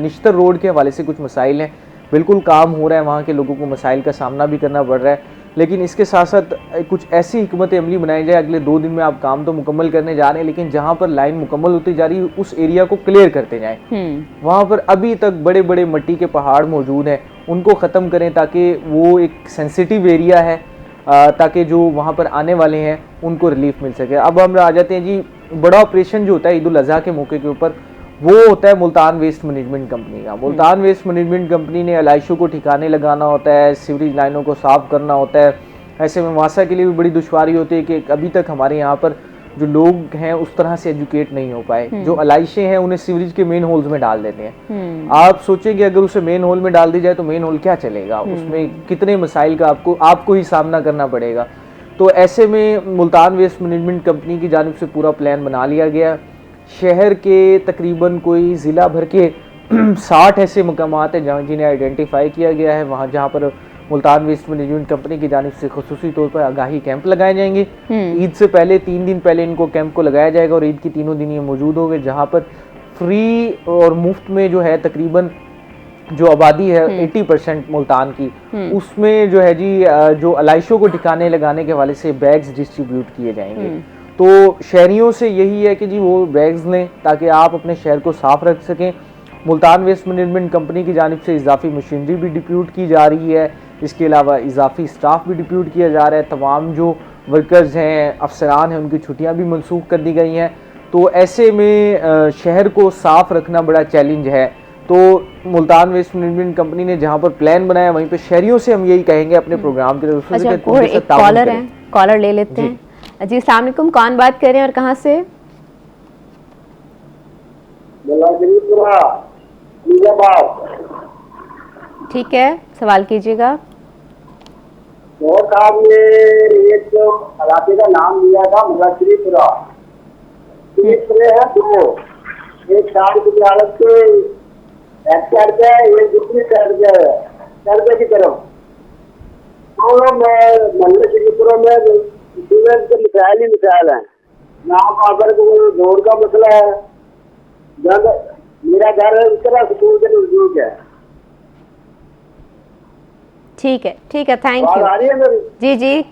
निश्तर रोड के हवाले से कुछ मसाइल हैं, बिल्कुल काम हो रहा है, वहाँ के लोगों को मसाइल का सामना भी करना पड़ रहा है, लेकिन इसके साथ साथ कुछ ऐसी हिकमत अमली बनाई जाए। अगले 2 दिन में आप काम तो मुकम्मल करने जा रहे हैं, लेकिन जहाँ पर लाइन मुकम्मल होती जा रही है उस एरिया को क्लियर करते जाएँ। वहाँ पर अभी तक बड़े बड़े मिट्टी के पहाड़ मौजूद हैं, उनको ख़त्म करें ताकि वो एक सेंसिटिव एरिया है, ताकि जो वहाँ पर आने वाले हैं उनको रिलीफ मिल सके। अब हम आ जाते हैं जी, बड़ा ऑपरेशन जो होता है ईद उल अज़हा के मौके के ऊपर, वो होता है मुल्तान वेस्ट मैनेजमेंट कंपनी का। मुल्तान वेस्ट मैनेजमेंट कंपनी ने अलाइशों को ठिकाने लगाना होता है, सीवरेज लाइनों को साफ़ करना होता है। ऐसे में वासा के लिए भी बड़ी दुश्वारी होती है कि अभी तक हमारे यहाँ पर जो लोग हैं उस तरह से एजुकेट नहीं हो पाए। जो अलाइशें हैं उन्हें सीवरेज के मेन होल्स में डाल देते हैं। आप सोचेंगे अगर उसे मेन होल में डाल दी जाए तो मेन होल क्या चलेगा, उसमें कितने मसाइल का आपको ही सामना करना पड़ेगा। तो ऐसे में मुल्तान वेस्ट मैनेजमेंट कंपनी की जानिब से पूरा प्लान बना लिया गया। शहर के तकरीबन कोई ज़िला भर के 60 ऐसे मकामात हैं जहाँ जिन्हें आइडेंटिफाई किया गया है, वहाँ जहाँ पर मुल्तान वेस्ट मैनेजमेंट कंपनी की जानिब से खुसूसी तौर पर आगाही कैंप लगाए जाएंगे। ईद से पहले 3 दिन पहले इनको कैंप को लगाया जाएगा और ईद की 3 दिन ये मौजूद होंगे, जहाँ पर फ्री और मुफ्त में जो है तकरीबन जो आबादी है 80% मुल्तान की, उसमें जो है जी जो अलाइशों को ठिकाने लगाने के हवाले से बैग्स डिस्ट्रीब्यूट किए जाएंगे। तो शहरियों से यही है कि जी वो बैग्स लें ताकि आप अपने शहर को साफ रख सकें। मुल्तान वेस्ट मैनेजमेंट कंपनी की जानिब से इजाफी मशीनरी भी डिप्यूट की जा रही है, इसके अलावा इजाफी स्टाफ भी डिप्यूट किया जा रहा है। तमाम जो वर्कर्स हैं, अफसरान हैं, उनकी छुट्टियां भी मनसूख कर दी गई हैं। तो ऐसे में शहर को साफ रखना बड़ा चैलेंज है। तो मुल्तान वेस्ट मैनेजमेंट कंपनी ने जहां पर प्लान बनाया वहीं पे शहरियों से हम यही कहेंगे अपने प्रोग्राम के तरफ से। अच्छा, एक कॉलर है, कॉलर ले लेते हैं। जी अस्सलाम वालेकुम, कौन बात कर रहे हैं और कहाँ से? ठीक है, सवाल कीजिएगा। और साहब ने एक इलाके का नाम लिया था मुलाश्रीपुरा, है तो एक साल की हालत से चढ़ गया, एक दूसरी चढ़ की तरफ। तो मैं मुलाश्रीपुरा में मिसाइल ही मिसाइल है ना, अगर रोड का मसला है, जब मेरा घर है उस तरह स्कूल के नजदीक है। ठीक है, ठीक है, थैंक यू। आ रही है मेरी? जी जी,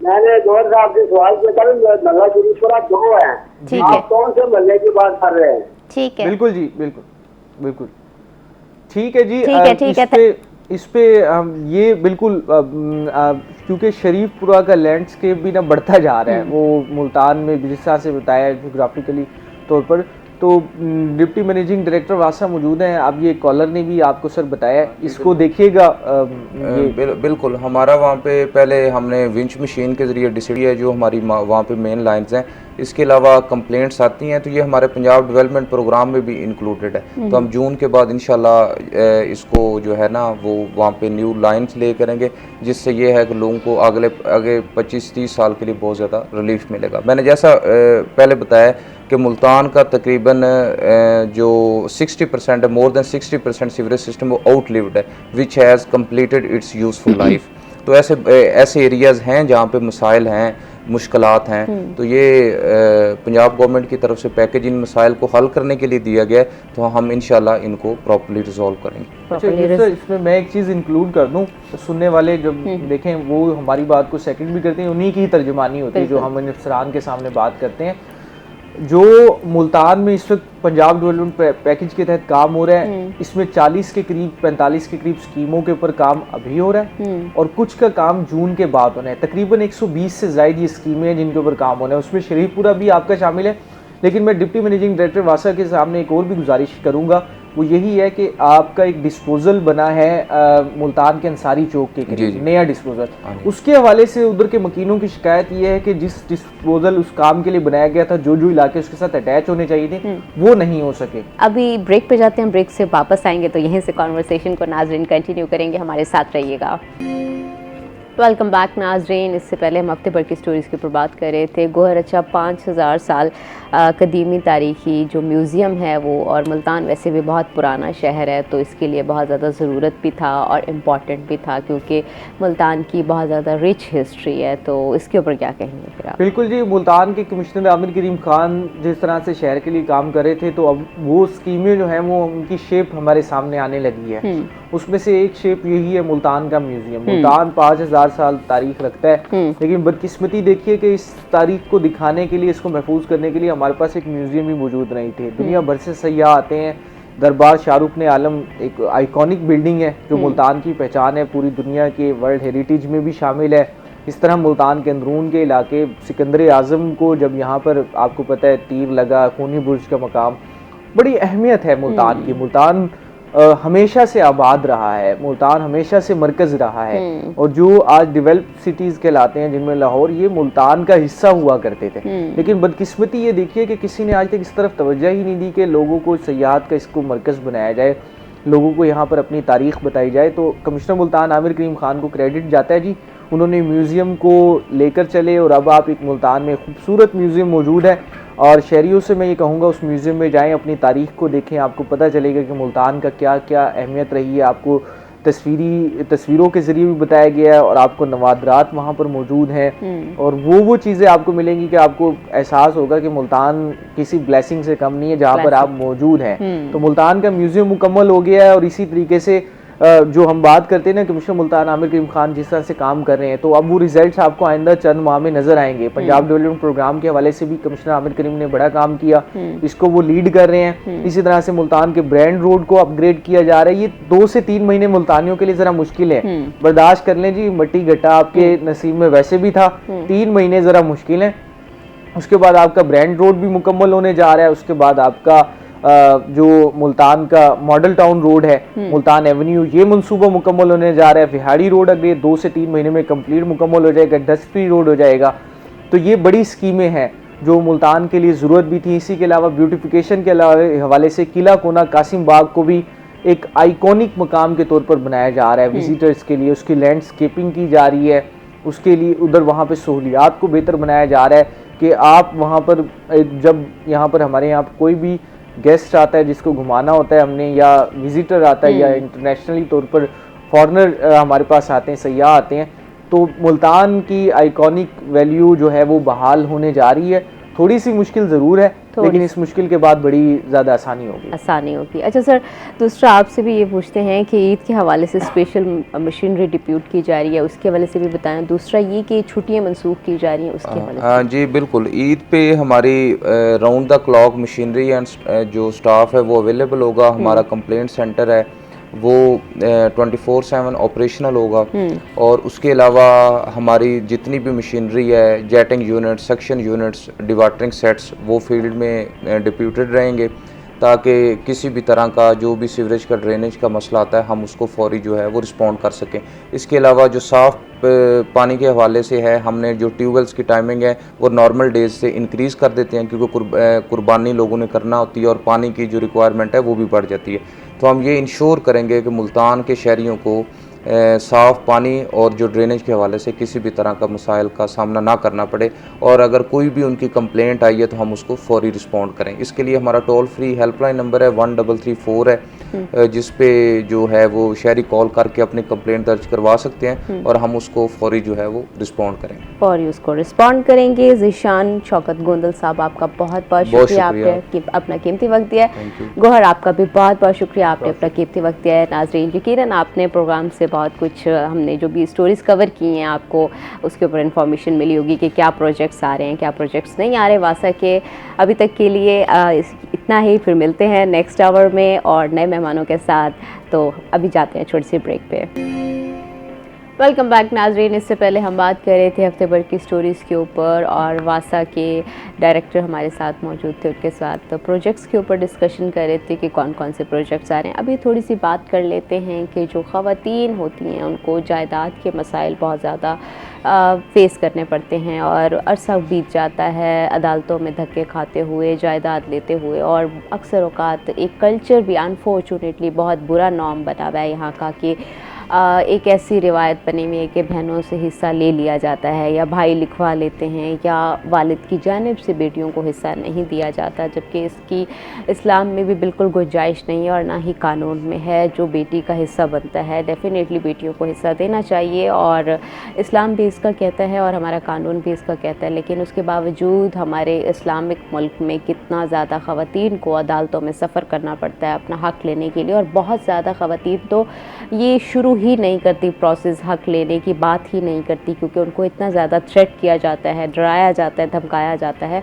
मैंने गौर साहब से सवाल किया था, नल्ला शरीफपुरा 2 है, ठीक आप है। कौन से महल्ले की बात कर रहे हैं? ठीक है, बिल्कुल जी, बिल्कुल बिल्कुल ठीक है जी। ठीक है, ठीक है। इस पे ये बिल्कुल क्योंकि शरीफपुरा का लैंडस्केप भी ना बढ़ता जा रहा है, वो मुल्तान में जिस तरह से बताया जोग्राफिकली तौर पर। तो डिप्टी मैनेजिंग डायरेक्टर वासा मौजूद हैं। अब ये कॉलर ने भी आपको सर बताया, इसको देखिएगा। बिल्कुल हमारा वहाँ पे पहले हमने विंच मशीन के ज़रिए डिसीडी है जो हमारी वहाँ पे मेन लाइंस हैं, इसके अलावा कंप्लेंट्स आती हैं तो ये हमारे पंजाब डेवलपमेंट प्रोग्राम में भी इंक्लूडेड है। तो हम जून के बाद इंशाल्लाह इसको जो है ना वो वहाँ पे न्यू लाइंस ले करेंगे, जिससे ये है कि लोगों को आगे 25-30 साल के लिए बहुत ज़्यादा रिलीफ मिलेगा। मैंने जैसा पहले बताया कि मुल्तान का तकरीबन जो 60% है, मोर देन 60% सीवरेज सिस्टम वो आउटलिव्ड है, which has completed it's useful life. तो ऐसे एरियाज़ हैं जहाँ पे मसाइल हैं, मुश्किलात हैं, तो ये पंजाब गवर्नमेंट की तरफ से पैकेज इन मसाइल को हल करने के लिए दिया गया है, तो हम इंशाल्लाह इनको प्रॉपर्ली रिजॉल्व करेंगे। अच्छा, इसमें मैं एक चीज़ इंक्लूड कर दूं, तो सुनने वाले जब देखें वो हमारी बात को सेकंड भी करते हैं, उन्हीं की तर्जुमानी होती है जो हम अफसरान के सामने बात करते हैं। जो मुल्तान में इस वक्त पंजाब डेवलपमेंट पैकेज के तहत काम हो रहा है, इसमें 40 के करीब 45 के करीब स्कीमों के ऊपर काम अभी हो रहा है और कुछ का काम जून के बाद होना है। तकरीबन 120 से ज़ायद ये स्कीमें हैं जिनके ऊपर काम होना है, उसमें शरीफपुरा भी आपका शामिल है। लेकिन मैं डिप्टी मैनेजिंग डायरेक्टर वासा के सामने एक और भी गुजारिश करूंगा, वो यही है कि आपका एक डिस्पोजल बना है मुल्तान के अंसारी चौक के करीब, नया डिस्पोजल, उसके हवाले से उधर के मकीनों की शिकायत ये है कि जिस डिस्पोजल उस काम के लिए बनाया गया था, जो इलाके उसके साथ अटैच होने चाहिए थे, वो नहीं हो सके। अभी ब्रेक पे जाते हैं, ब्रेक से वापस आएंगे तो यहीं से कॉन्वर्सेशन को नाजरीन कंटिन्यू करेंगे, हमारे साथ रहिएगा। वेलकम बैक नाजरीन। इससे पहले हम हफ्ते भर की स्टोरीज़ के ऊपर बात कर रहे थे। गोहर अच्छा 5000 साल कदीमी तारीखी जो म्यूज़ियम है वो, और मुल्तान वैसे भी बहुत पुराना शहर है तो इसके लिए बहुत ज़्यादा ज़रूरत भी था और इम्पॉर्टेंट भी था, क्योंकि मुल्तान की बहुत ज़्यादा रिच हिस्ट्री है। तो इसके ऊपर क्या कहेंगे फिर आप? बिल्कुल जी, मुल्तान के कमिश्नर आमिर करीम खान जिस तरह से शहर के लिए काम कर रहे थे, तो अब वो स्कीमें जो हैं वो उनकी शेप हमारे सामने आने लगी है। उसमें से एक शेप यही है मुल्तान का म्यूज़ियम। मुल्तान 5000 साल तारीख रखता है, लेकिन बदकिस्मती देखिए कि इस तारीख को दिखाने के लिए, इसको महफूज करने के लिए हमारे पास एक म्यूज़ियम भी मौजूद नहीं थे। दुनिया भर से सयाह आते हैं। दरबार शाहरुख ने आलम एक आइकॉनिक बिल्डिंग है जो मुल्तान की पहचान है, पूरी दुनिया के वर्ल्ड हेरिटेज में भी शामिल है। इस तरह मुल्तान के अंदरून के इलाके, सिकंदर आज़म को जब यहाँ पर आपको पता है तीर लगा, खूनी बुर्ज का मकाम, बड़ी अहमियत है मुल्तान की। मुल्तान हमेशा से आबाद रहा है, मुल्तान हमेशा से मरकज़ रहा है, और जो आज डेवलप्ड सिटीज़ कहलाते हैं जिनमें लाहौर, ये मुल्तान का हिस्सा हुआ करते थे। लेकिन बदकिस्मती ये देखिए कि किसी ने आज तक इस तरफ तवज्जो ही नहीं दी कि लोगों को सयाहत का इसको मरकज़ बनाया जाए, लोगों को यहाँ पर अपनी तारीख़ बताई जाए। तो कमिश्नर मुल्तान आमिर करीम खान को क्रेडिट जाता है जी, उन्होंने म्यूज़ियम को लेकर चले और अब आप एक मुल्तान में खूबसूरत म्यूज़ियम मौजूद है। और शहरियों से मैं ये कहूँगा उस म्यूज़ियम में जाएं, अपनी तारीख़ को देखें, आपको पता चलेगा कि मुल्तान का क्या क्या अहमियत रही है। आपको तस्वीरों के ज़रिए भी बताया गया है और आपको नवादरात वहाँ पर मौजूद हैं, और वो चीज़ें आपको मिलेंगी कि आपको एहसास होगा कि मुल्तान किसी ब्लेसिंग से कम नहीं है जहाँ पर आप मौजूद हैं। तो मुल्तान का म्यूज़ियम मुकम्मल हो गया है। और इसी तरीके से जो हम बात करते हैं ना, कमिश्नर मुल्तान आमिर करीम खान जिस तरह से काम कर रहे हैं, तो अब वो रिजल्ट्स आपको आइंदा चंद माह में नजर आएंगे। पंजाब डेवलपमेंट प्रोग्राम के हवाले से भी कमिश्नर आमिर करीम ने बड़ा काम किया, इसको वो लीड कर रहे हैं। इसी तरह से मुल्तान के ब्रांड रोड को अपग्रेड किया जा रहा है। ये 2 से 3 महीने मुल्तानियों के लिए जरा मुश्किल है, बर्दाश्त कर लें जी, मट्टी गट्टा आपके नसीब में वैसे भी था, 3 महीने जरा मुश्किल है। उसके बाद आपका ब्रांड रोड भी मुकम्मल होने जा रहा है। उसके बाद आपका जो मुल्तान का मॉडल टाउन रोड है, मुल्तान एवेन्यू, ये मंसूबा मुकम्मल होने जा रहा है। विहाड़ी रोड अगले 2 से 3 महीने में कंप्लीट मुकम्मल हो जाएगा। डस्ट फ्री रोड हो जाएगा। तो ये बड़ी स्कीमें हैं जो मुल्तान के लिए ज़रूरत भी थी। इसी के अलावा ब्यूटिफिकेशन के हवाले से किला कोना कासिम बाग को भी एक आइकॉनिक मकाम के तौर पर बनाया जा रहा है विजिटर्स के लिए। उसकी लैंडस्केपिंग की जा रही है, उसके लिए उधर वहाँ पे सहूलियात को बेहतर बनाया जा रहा है कि आप वहाँ पर जब यहाँ पर हमारे यहाँ कोई भी गेस्ट आता है जिसको घुमाना होता है हमने, या विजिटर आता है, या इंटरनेशनली तौर पर फॉरेनर हमारे पास आते हैं, सयाह आते हैं, तो मुल्तान की आइकॉनिक वैल्यू जो है वो बहाल होने जा रही है। थोड़ी सी मुश्किल ज़रूर है, लेकिन इस मुश्किल के बाद बड़ी ज़्यादा आसानी होगी। अच्छा सर, दूसरा आपसे भी ये पूछते हैं कि ईद के हवाले से स्पेशल मशीनरी डिप्यूट की जा रही है, उसके हवाले से भी बताएं। दूसरा ये कि छुट्टियां मनसूख की जा रही हैं, उसके हवाले से। जी बिल्कुल, ईद पे हमारी round the clock machinery and जो स्टाफ है वो अवेलेबल होगा। हमारा कंप्लेंट सेंटर है वो 24/7 ऑपरेशनल होगा, और उसके अलावा हमारी जितनी भी मशीनरी है, jetting unit, suction units, dewatering sets, वो फील्ड में डिप्यूटेड रहेंगे, ताकि किसी भी तरह का जो भी सीवरेज का ड्रेनेज का मसला आता है हम उसको फौरी जो है वो रिस्पॉन्ड कर सकें। इसके अलावा जो साफ़ पानी के हवाले से है, हमने जो ट्यूबवेल्स की टाइमिंग है वो नॉर्मल डेज से इंक्रीज़ कर देते हैं, क्योंकि कुर्बानी लोगों ने करना होती है और पानी की जो रिक्वायरमेंट है वो भी बढ़ जाती है। तो हम ये इंश्योर करेंगे कि मुल्तान के शहरियों को साफ़ पानी और जो ड्रेनेज के हवाले से किसी भी तरह का मसाइल का सामना ना करना पड़े, और अगर कोई भी उनकी कंप्लेंट आई है तो हम उसको फौरी रिस्पॉन्ड करें। इसके लिए हमारा टोल फ्री हेल्पलाइन नंबर है 1334 है, जिस पे जो है वो शहरी कॉल करके अपनी कंप्लेंट दर्ज करवा सकते हैं और हम उसको फौरी जो है वो रिस्पॉन्ड करें। फौरी उसको रिस्पॉन्ड करेंगे। ज़ीशान शौकत गोंदल साहब, आपका बहुत बहुत शुक्रिया, आपने अपना कीमती वक्त दिया है। गौहर, आपका भी बहुत बहुत शुक्रिया, आपने अपना कीमती वक्त दिया है। नाज़रीन, यकीनन आपने प्रोग्राम से बहुत कुछ, हमने जो भी स्टोरीज़ कवर की हैं आपको उसके ऊपर इंफॉर्मेशन मिली होगी कि क्या प्रोजेक्ट्स आ रहे हैं, क्या प्रोजेक्ट्स नहीं आ रहे वासा के। अभी तक के लिए इतना ही, फिर मिलते हैं नेक्स्ट आवर में और नए मेहमानों के साथ। तो अभी जाते हैं छोटी सी ब्रेक पे। वेलकम बैक नाजरीन। इससे पहले हम बात कर रहे थे हफ्ते भर की स्टोरीज़ के ऊपर और वासा के डायरेक्टर हमारे साथ मौजूद थे, उनके साथ प्रोजेक्ट्स के ऊपर डिस्कशन कर रहे थे कि कौन कौन से प्रोजेक्ट्स आ रहे हैं। अभी थोड़ी सी बात कर लेते हैं कि जो ख़वातीन होती हैं उनको जायदाद के मसाइल बहुत ज़्यादा फेस करने पड़ते हैं और अरसा बीत जाता है अदालतों में धक्के खाते हुए, जायदाद लेते हुए, और अक्सर औक़ात एक कल्चर भी अनफॉर्चुनेटली बहुत बुरा नॉर्म बना हुआ है यहाँ का कि एक ऐसी रिवायत बनी हुई है कि बहनों से हिस्सा ले लिया जाता है या भाई लिखवा लेते हैं या वालिद की जानिब से बेटियों को हिस्सा नहीं दिया जाता, जबकि इसकी इस्लाम में भी बिल्कुल गुंजाइश नहीं है और ना ही कानून में है। जो बेटी का हिस्सा बनता है डेफ़िनेटली बेटियों को हिस्सा देना चाहिए और इस्लाम भी इसका कहता है और हमारा कानून भी इसका कहता है। लेकिन उसके बावजूद हमारे इस्लामिक मुल्क में कितना ज़्यादा ख़वातीन को अदालतों में सफ़र करना पड़ता है अपना हक़ लेने के लिए, और बहुत ज़्यादा ख़वातीन तो ये शुरू ही नहीं करती प्रोसेस हक लेने की, बात ही नहीं करती, क्योंकि उनको इतना ज़्यादा थ्रेट किया जाता है, डराया जाता है, धमकाया जाता है,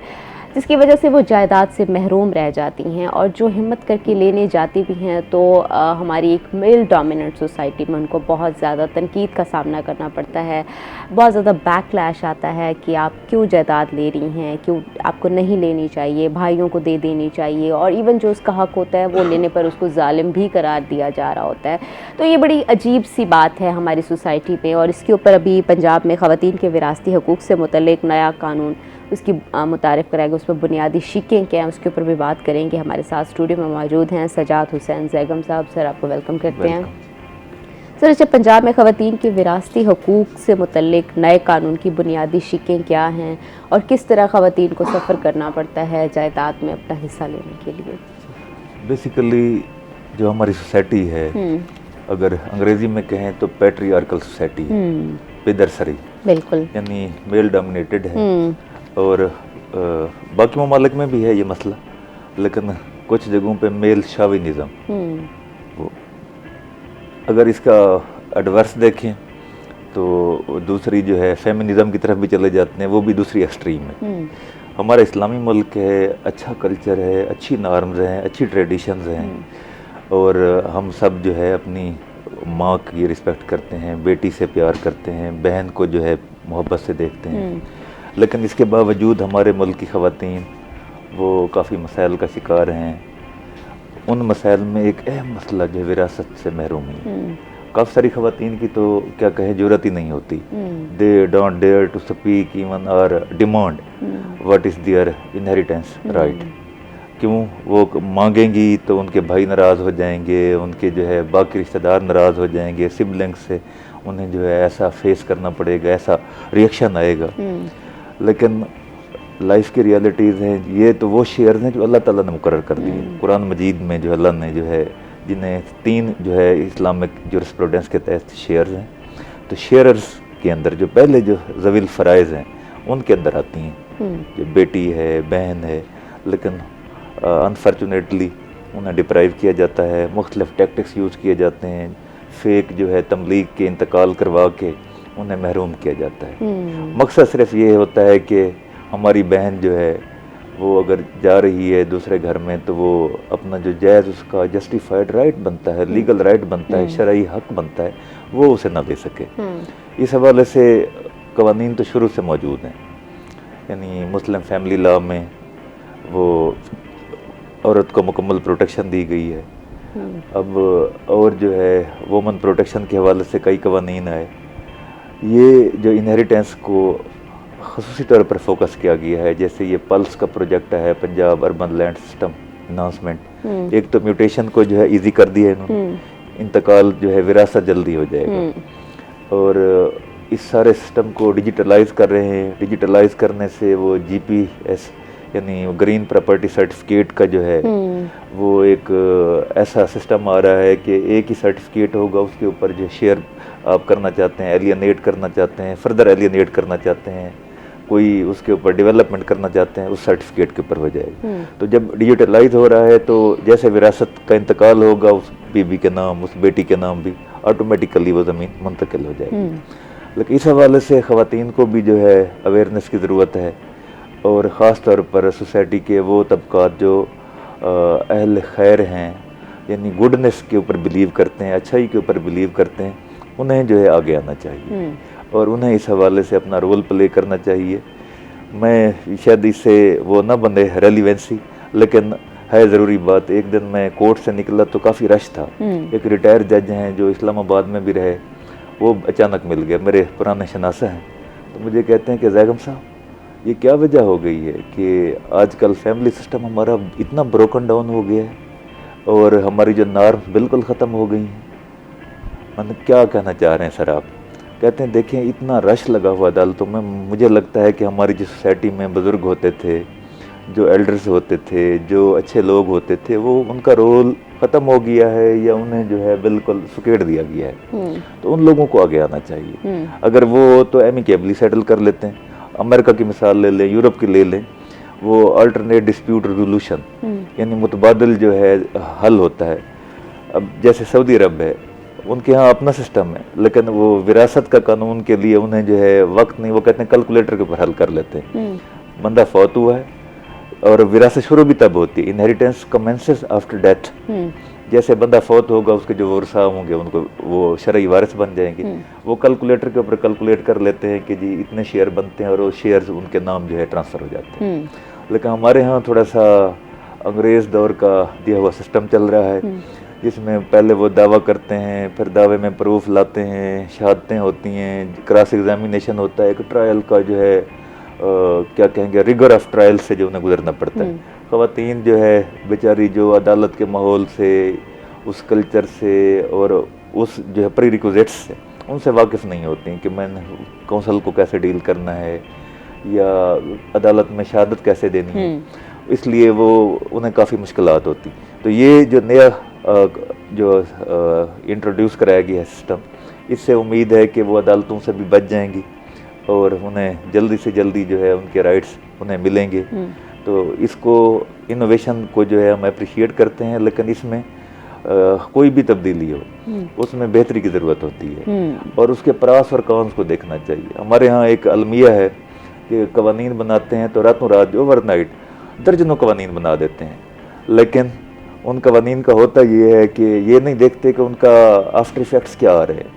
जिसकी वजह से वो जायदाद से महरूम रह जाती हैं। और जो हिम्मत करके लेने जाती भी हैं तो हमारी एक मेल डोमिनेंट सोसाइटी में उनको बहुत ज़्यादा तनकीद का सामना करना पड़ता है, बहुत ज़्यादा बैकलैश आता है कि आप क्यों जायदाद ले रही हैं, क्यों आपको नहीं लेनी चाहिए, भाइयों को दे देनी चाहिए, और इवन जो उसका हक़ होता है वो लेने पर उसको जालिम भी करार दिया जा रहा होता है। तो ये बड़ी अजीब सी बात है हमारी सोसाइटी में, और इसके ऊपर अभी पंजाब में ख़वातीन के विरासती हकूक़ से मुतल्लिक़ नया कानून उसकी मुतारिफ़ कराएगा, उस पर बुनियादी शिकें क्या हैं उसके ऊपर भी बात करेंगे। हमारे साथ स्टूडियो में मौजूद हैं सजाद हुसैन ज़ैगम साहब। सर, आपको वेलकम करते हैं। सर, अच्छा, पंजाब में ख़वातीन के विरासती हकूक़ से मुतल्लिक़ नए कानून की बुनियादी शिकें क्या हैं और किस तरह ख़वातीन को सफ़र करना पड़ता है जायदाद में अपना हिस्सा लेने के लिए? बेसिकली जो हमारी सोसाइटी है, अगर अंग्रेज़ी में कहें तो पैट्रियार्कल सोसाइटी है, पिदरसरी, बिल्कुल, यानी मेल डोमिनेटेड है। और बाकी ममालिक में भी है ये मसला, लेकिन कुछ जगहों पे मेल शाविनिज़म, वो अगर इसका एडवर्स देखें तो दूसरी जो है फेमिनिज़म की तरफ भी चले जाते हैं, वो भी दूसरी एक्सट्रीम है। हमारा इस्लामी मुल्क है, अच्छा कल्चर है, अच्छी नॉर्म्स हैं, अच्छी ट्रेडिशंस हैं, और हम सब जो है अपनी माँ की रिस्पेक्ट करते हैं, बेटी से प्यार करते हैं, बहन को जो है मोहब्बत से देखते हैं। लेकिन इसके बावजूद हमारे मुल्क की ख़वातीन वो काफ़ी मसाइल का शिकार हैं। उन मसाइल में एक अहम मसला जो है विरासत से महरूमी है। काफ़ी सारी ख़वातीन की तो क्या कहे ज़रूरत ही नहीं होती, they don't dare to speak even और demand what is their inheritance right. क्यों? वो मांगेंगी तो उनके भाई नाराज़ हो जाएंगे, उनके जो है बाकी रिश्तेदार नाराज़ हो जाएंगे, सिबलिंग्स से उन्हें जो है ऐसा फेस करना पड़ेगा, ऐसा रिएक्शन आएगा। लेकिन लाइफ की रियलिटीज़ हैं, ये तो वो शेयर्स हैं जो अल्लाह ताला ने मुकर्रर कर दिए। कुरान मजीद में जो अल्लाह ने जो है, जिन्हें 3 जो है इस्लामिक जुरिस्प्रूडेंस के तहत शेयर्स हैं, तो शेयर्स के अंदर जो पहले जो ज़वील फ़राइज़ हैं उनके अंदर आती हैं, जो बेटी है, बहन है, लेकिन अनफॉर्चुनेटली उन्हें डिप्राइव किया जाता है, मुख्तलिफ टैक्टिक्स यूज़ किए जाते हैं, फेक जो है तमलीग के इंतकाल करवा के उन्हें महरूम किया जाता है। मकसद सिर्फ ये होता है कि हमारी बहन जो है वो अगर जा रही है दूसरे घर में तो वो अपना जो जायज़ उसका जस्टिफाइड राइट बनता है, लीगल राइट बनता है, शरई हक बनता है, वो उसे ना दे सके। इस हवाले से कवानीन तो शुरू से मौजूद हैं, यानी मुस्लिम फैमिली लॉ में वो औरत को मुकम्मल प्रोटेक्शन दी गई है। अब और जो है वुमन प्रोटेक्शन के हवाले से कई कवानीन आए। ये जो इनहेरिटेंस को ख़ुसूसी तौर पर फोकस किया गया है, जैसे ये पल्स का प्रोजेक्ट है, Punjab urban land system announcement, एक तो म्यूटेशन को जो है इजी कर दिया इन्होंने, इंतकाल जो है विरासत जल्दी हो जाएगा। और इस सारे सिस्टम को डिजिटलाइज कर रहे हैं। डिजिटलाइज करने से वो जीपीएस यानी ग्रीन प्रॉपर्टी सर्टिफिकेट का जो है वो एक ऐसा सिस्टम आ रहा है कि एक ही सर्टिफिकेट होगा, उसके ऊपर जो शेयर आप करना चाहते हैं, एलियनेट करना चाहते हैं, फर्दर एलियनेट करना चाहते हैं, कोई उसके ऊपर डेवलपमेंट करना चाहते हैं, उस सर्टिफिकेट के ऊपर हो जाएगी। तो जब डिजिटलाइज हो रहा है तो जैसे विरासत का इंतकाल होगा उस बीबी के नाम, उस बेटी के नाम भी ऑटोमेटिकली वो ज़मीन मुंतकिल हो जाएगी। लेकिन इस हवाले से ख़वातीन को भी जो है अवेयरनेस की ज़रूरत है, और ख़ास तौर पर सोसाइटी के वो तबक़ात जो अहल खैर हैं, यानी गुडनेस के ऊपर बिलीव करते हैं, अच्छाई के ऊपर बिलीव करते हैं, उन्हें जो है आगे आना चाहिए और उन्हें इस हवाले से अपना रोल प्ले करना चाहिए। मैं शायद इससे वो ना बने रेलिवेंसी, लेकिन है ज़रूरी बात। एक दिन मैं कोर्ट से निकला तो काफ़ी रश था। एक रिटायर जज हैं जो इस्लामाबाद में भी रहे, वो अचानक मिल गए, मेरे पुराने शनासा हैं। तो मुझे कहते हैं कि जैगम साहब ये क्या वजह हो गई है कि आजकल फैमिली सिस्टम हमारा इतना ब्रोकन डाउन हो गया है और हमारी जो नॉर्म्स बिल्कुल ख़त्म हो गई हैं। मतलब क्या कहना चाह रहे हैं सर आप? कहते हैं देखें इतना रश लगा हुआ अदालतों में, मुझे लगता है कि हमारी जो सोसाइटी में बुज़ुर्ग होते थे, जो एल्डर्स होते थे, जो अच्छे लोग होते थे, वो उनका रोल ख़त्म हो गया है या उन्हें जो है बिल्कुल सुकेड़ दिया गया है। तो उन लोगों को आगे आना चाहिए। अगर वो तो एमिकेबली सेटल कर लेते हैं, अमेरिका की मिसाल ले लें, यूरोप की ले लें, वो अल्टरनेट डिस्प्यूट रेजोल्यूशन यानी मुतबादल जो है हल होता है। अब जैसे सऊदी अरब है, उनके यहाँ अपना सिस्टम है, लेकिन वो विरासत का कानून के लिए उन्हें जो है वक्त नहीं, वो कहते हैं कैलकुलेटर के ऊपर हल कर लेते हैं। बंदा फौत हुआ है और विरासत शुरू भी तब होती है, इनहेरिटेंस कमेंसेस आफ्टर डेथ। जैसे बंदा फौत होगा उसके जो वर्सा होंगे उनको वो शरई वारिस बन जाएंगे। वो कैलकुलेटर के ऊपर कैलकुलेट कर लेते हैं कि जी इतने शेयर बनते हैं और वो शेयर्स उनके नाम जो है ट्रांसफ़र हो जाते हैं। लेकिन हमारे यहाँ थोड़ा सा अंग्रेज़ दौर का दिया हुआ सिस्टम चल रहा है, जिसमें पहले वो दावा करते हैं, फिर दावे में प्रूफ लाते हैं, शहादतें होती हैं, क्रॉस एग्जामिनेशन होता है, एक ट्रायल का जो है क्या कहेंगे रिगर ऑफ ट्रायल से जो उन्हें गुजरना पड़ता है। ख़वातीन जो है बेचारी जो अदालत के माहौल से, उस कल्चर से और उस जो है प्री रिक्विजिट्स से उनसे वाकिफ़ नहीं होती कि मैंने कौंसल को कैसे डील करना है या अदालत में शहादत कैसे देनी है, इसलिए वो उन्हें काफ़ी मुश्किलात होती। तो ये जो नया जो इंट्रोड्यूस कराया गया है सिस्टम, इससे उम्मीद है कि वो अदालतों से भी बच जाएंगी और उन्हें जल्दी से जल्दी जो है उनके राइट्स उन्हें मिलेंगे। तो इसको इनोवेशन को जो है हम अप्रिशिएट करते हैं, लेकिन इसमें कोई भी तब्दीली हो उसमें बेहतरी की ज़रूरत होती है और उसके प्रास और कॉन्स को देखना चाहिए। हमारे यहाँ एक अलमिया है कि कवानीन बनाते हैं तो रातों रात जो ओवरनाइट दर्जनों कवानीन बना देते हैं, लेकिन उन कवानीन का होता ये है कि ये नहीं देखते कि उनका आफ्टर इफेक्ट्स क्या आ रहे हैं,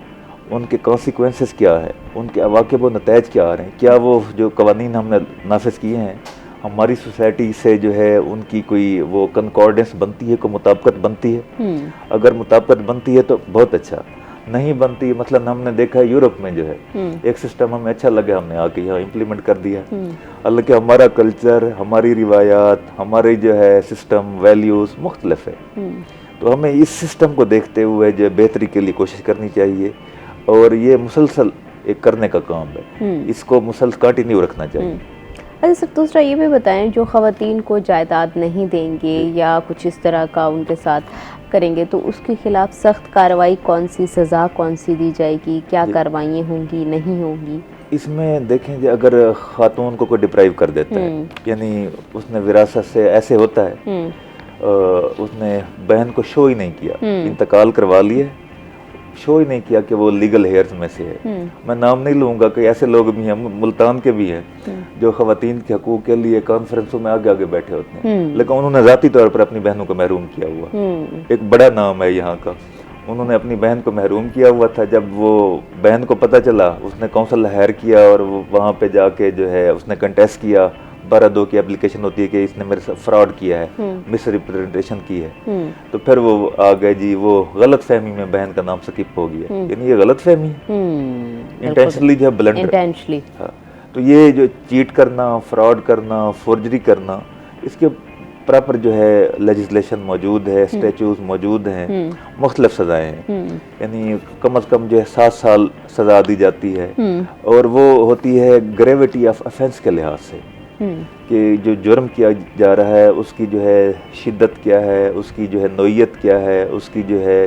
उनके कॉन्सिक्वेंसेस क्या है, उनके अवाक़िब व नताइज क्या आ रहे हैं, क्या वो जो कवानीन हमने नाफिज किए हैं हमारी सोसाइटी से जो है उनकी कोई वो कंकॉर्डेंस बनती है, कोई मुताबिकत बनती है। अगर मुताबिकत बनती है तो बहुत अच्छा, नहीं बनती मतलब हमने देखा है यूरोप में जो है एक सिस्टम हमें अच्छा लगा, हमने आके यहाँ इम्प्लीमेंट कर दिया। हालांकि हमारा कल्चर, हमारी रिवायात, हमारे जो है सिस्टम वैल्यूज़ मुख्तलिफ है, तो हमें इस सिस्टम को देखते हुए जो बेहतरी के लिए कोशिश करनी चाहिए और ये मुसलसल एक करने का काम है, इसको मुसलसल कंटिन्यू रखना चाहिए। अच्छा सर, दूसरा ये भी बताएं, जो ख़वातीन को जायदाद नहीं देंगे या कुछ इस तरह का उनके साथ करेंगे तो उसके खिलाफ सख्त कार्रवाई कौन सी, सज़ा कौन सी दी जाएगी, क्या कार्रवाई होंगी, नहीं होंगी? इसमें देखें कि अगर खातून को कोई डिप्राइव कर देता है, यानी उसने विरासत से ऐसे होता है उसने बहन को शो ही नहीं किया, इंतकाल करवा लिए, शो ही नहीं किया कि वो लीगल हेयर्स में से है। मैं नाम नहीं लूँगा कि ऐसे लोग भी हैं, मुल्तान के भी हैं जो ख़वातीन के हकूक़ के लिए कॉन्फ्रेंसों में आगे आगे बैठे होते हैं, लेकिन उन्होंने ज़ाती तौर पर अपनी बहनों को महरूम किया हुआ। एक बड़ा नाम है यहाँ का, उन्होंने अपनी बहन को महरूम किया हुआ था। जब वो बहन को पता चला, उसने काउंसिल हायर किया और वहाँ पे जाके जो है उसने कंटेस्ट किया। 12(2) की एप्लीकेशन होती है कि इसने मेरे साथ फ्रॉड किया है, मिस रिप्रेजेंटेशन की है, तो फिर वो आ गए जी, वो गलत फहमी में बहन का नाम स्किप हो गया, यानी ये गलत फहमी है, इंटेंशनली जो है ब्लंडर। हाँ, तो ये जो चीट करना, फ्रॉड करना, फोर्जरी करना, इसके प्रॉपर जो है लेजिस्लेशन मौजूद है, स्टैचूज मौजूद हैं, मुख्तलिफ सज़ाएँ हैं, यानी कम अज़ कम जो है 7 साल सज़ा दी जाती है, और वो होती है ग्रेविटी ऑफ ऑफेंस के लिहाज से कि जो जुर्म किया जा रहा है उसकी जो है शिद्दत क्या है, उसकी जो है नोयत क्या है, उसकी जो है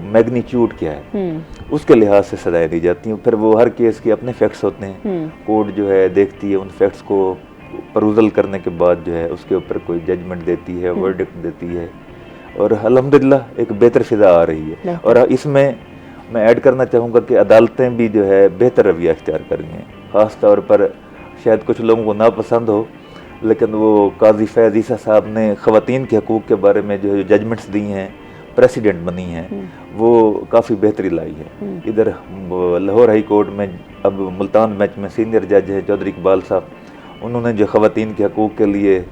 मैग्नीट्यूड क्या है, उसके लिहाज से सजाएं दी जाती हैं। फिर वो हर केस के अपने फैक्ट्स होते हैं, कोर्ट जो है देखती है, उन फैक्ट्स को परूजल करने के बाद जो है उसके ऊपर कोई जजमेंट देती है, वर्डिक्ट देती है, और अल्हम्दुलिल्लाह एक बेहतर फिजा आ रही है। और इसमें मैं ऐड करना चाहूँगा कि अदालतें भी जो है बेहतर रवैया इख्तियार कर रही हैं, ख़ास तौर पर शायद कुछ लोगों को नापसंद हो, लेकिन वो काजी फैज़ ईसा साहब ने ख़वातीन के हकूक़ के बारे में जो जजमेंट्स दी हैं, प्रेसिडेंट बनी हैं, वो काफ़ी बेहतरी लाई है। इधर लाहौर हाई कोर्ट में अब मुल्तान बेंच में सीनियर जज हैं चौधरी इकबाल साहब, उन्होंने जो ख़वातीन के हकूक़ के लिए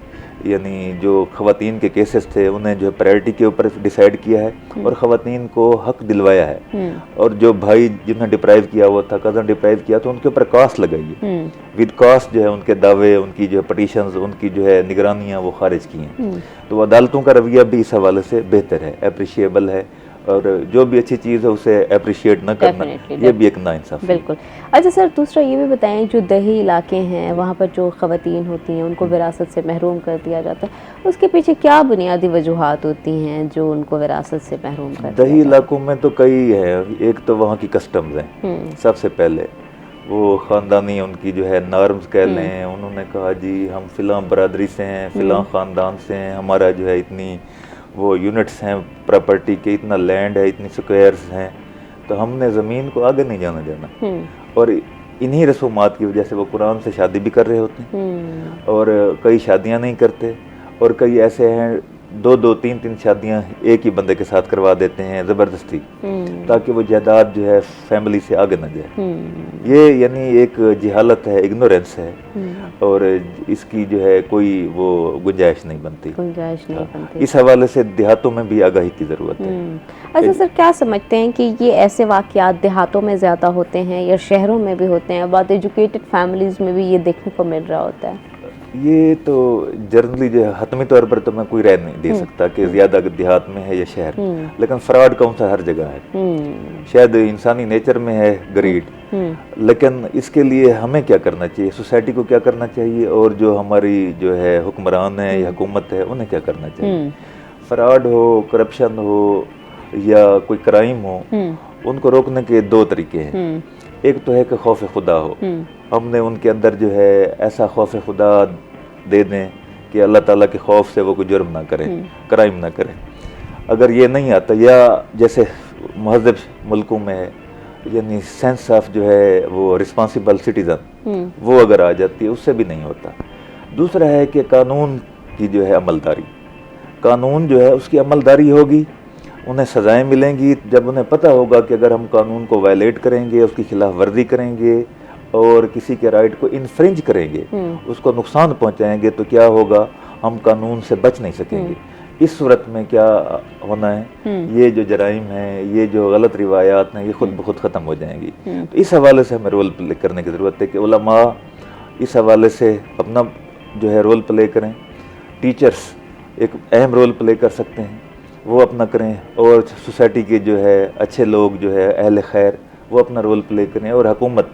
यानी जो ख़वातीन के केसेस थे उन्हें जो प्रायोरिटी के ऊपर डिसाइड किया है और ख़वातीन को हक दिलवाया है। और जो भाई जिन्हें डिप्राइव किया हुआ था, कज़न डिप्राइव किया, तो उनके ऊपर कास्ट लगाई है, विद कास्ट जो है उनके दावे, उनकी जो पटिशंस, उनकी जो है निगरानियाँ वो खारिज की हैं। तो अदालतों का रवैया भी इस हवाले से बेहतर है, अप्रिशिएबल है, और जो भी अच्छी चीज़ है उसे अप्रिशिएट न करना ये भी एक नाइंसाफ़ी है। बिल्कुल। अच्छा सर, दूसरा ये भी बताएं, जो दही इलाके हैं वहाँ पर जो ख़वातीन होती हैं उनको विरासत से महरूम कर दिया जाता है, उसके पीछे क्या बुनियादी वजूहात होती हैं जो उनको विरासत से महरूम कर दिया दही इलाकों में तो कई है। एक तो वहाँ की कस्टम्स हैं, सबसे पहले वो ख़ानदानी उनकी जो है नॉर्म्स कह लें, उन्होंने कहा जी हम फ़िलां बरादरी से हैं, फ़िलां ख़ानदान से हैं, हमारा जो है इतनी वो यूनिट्स हैं प्रॉपर्टी के, इतना लैंड है, इतनी स्क्वायर्स हैं, तो हमने ज़मीन को आगे नहीं जाना देना। और इन्हीं रसूमात की वजह से वो कुरान से शादी भी कर रहे होते हैं, और कई शादियां नहीं करते, और कई ऐसे हैं 2-2, 3-3 शादियां एक ही बंदे के साथ करवा देते हैं ज़बरदस्ती, ताकि वो जायदाद जो है फैमिली से आगे न जाए। ये यानी एक जहालत है, इग्नोरेंस है, और इसकी जो है कोई वो गुंजाइश नहीं बनती। इस हवाले से देहातों में भी आगाही की ज़रूरत है। अच्छा सर, क्या समझते हैं कि ये ऐसे वाक़यात देहातों में ज़्यादा होते हैं या शहरों में भी होते हैं? बहुत एजुकेटेड फैमिलीज़ में भी ये देखने को मिल रहा होता है। ये तो जनरली जो हतमी तौर पर तो मैं कोई राय नहीं दे सकता कि ज़्यादा देहात में है या शहर, लेकिन फ्रॉड कौन सा हर जगह है, शायद इंसानी नेचर में है ग्रीड, लेकिन इसके लिए हमें क्या करना चाहिए, सोसाइटी को क्या करना चाहिए, और जो हमारी जो है हुक्मरान है या हुकूमत है उन्हें क्या करना चाहिए। फ्रॉड हो, करप्शन हो या कोई क्राइम हो, उनको रोकने के 2 तरीके हैं। एक तो है कि खौफ खुदा हो, हमने उनके अंदर जो है ऐसा खौफ खुदा दे दें कि अल्लाह ताला के खौफ से वो कोई जुर्म ना करें, क्राइम ना करें। अगर ये नहीं आता, या जैसे महज़ब मुल्कों में है, यानी सेंस ऑफ जो है वो रिस्पॉन्सिबल सिटीज़न, वो अगर आ जाती है, उससे भी नहीं होता। दूसरा है कि कानून की जो है अमलदारी, कानून जो है उसकी अमलदारी होगी, उन्हें सज़ाएं मिलेंगी जब उन्हें पता होगा कि अगर हम कानून को वायलेट करेंगे, उसकी खिलाफ वर्जी करेंगे और किसी के राइट को इन्फ्रिंज करेंगे, उसको नुकसान पहुंचाएंगे, तो क्या होगा, हम कानून से बच नहीं सकेंगे। इस सूरत में क्या होना है, ये जो जराइम है, ये जो गलत रिवायात हैं, ये खुद ब खुद ख़त्म हो जाएंगी। तो इस हवाले से हमें रोल प्ले करने की ज़रूरत है कि उलमा इस हवाले से अपना जो है रोल प्ले करें, टीचर्स एक अहम रोल प्ले कर सकते हैं, वो अपना करें, और सोसाइटी के जो है अच्छे लोग जो है अहले खैर वो अपना रोल प्ले करें, और हुकूमत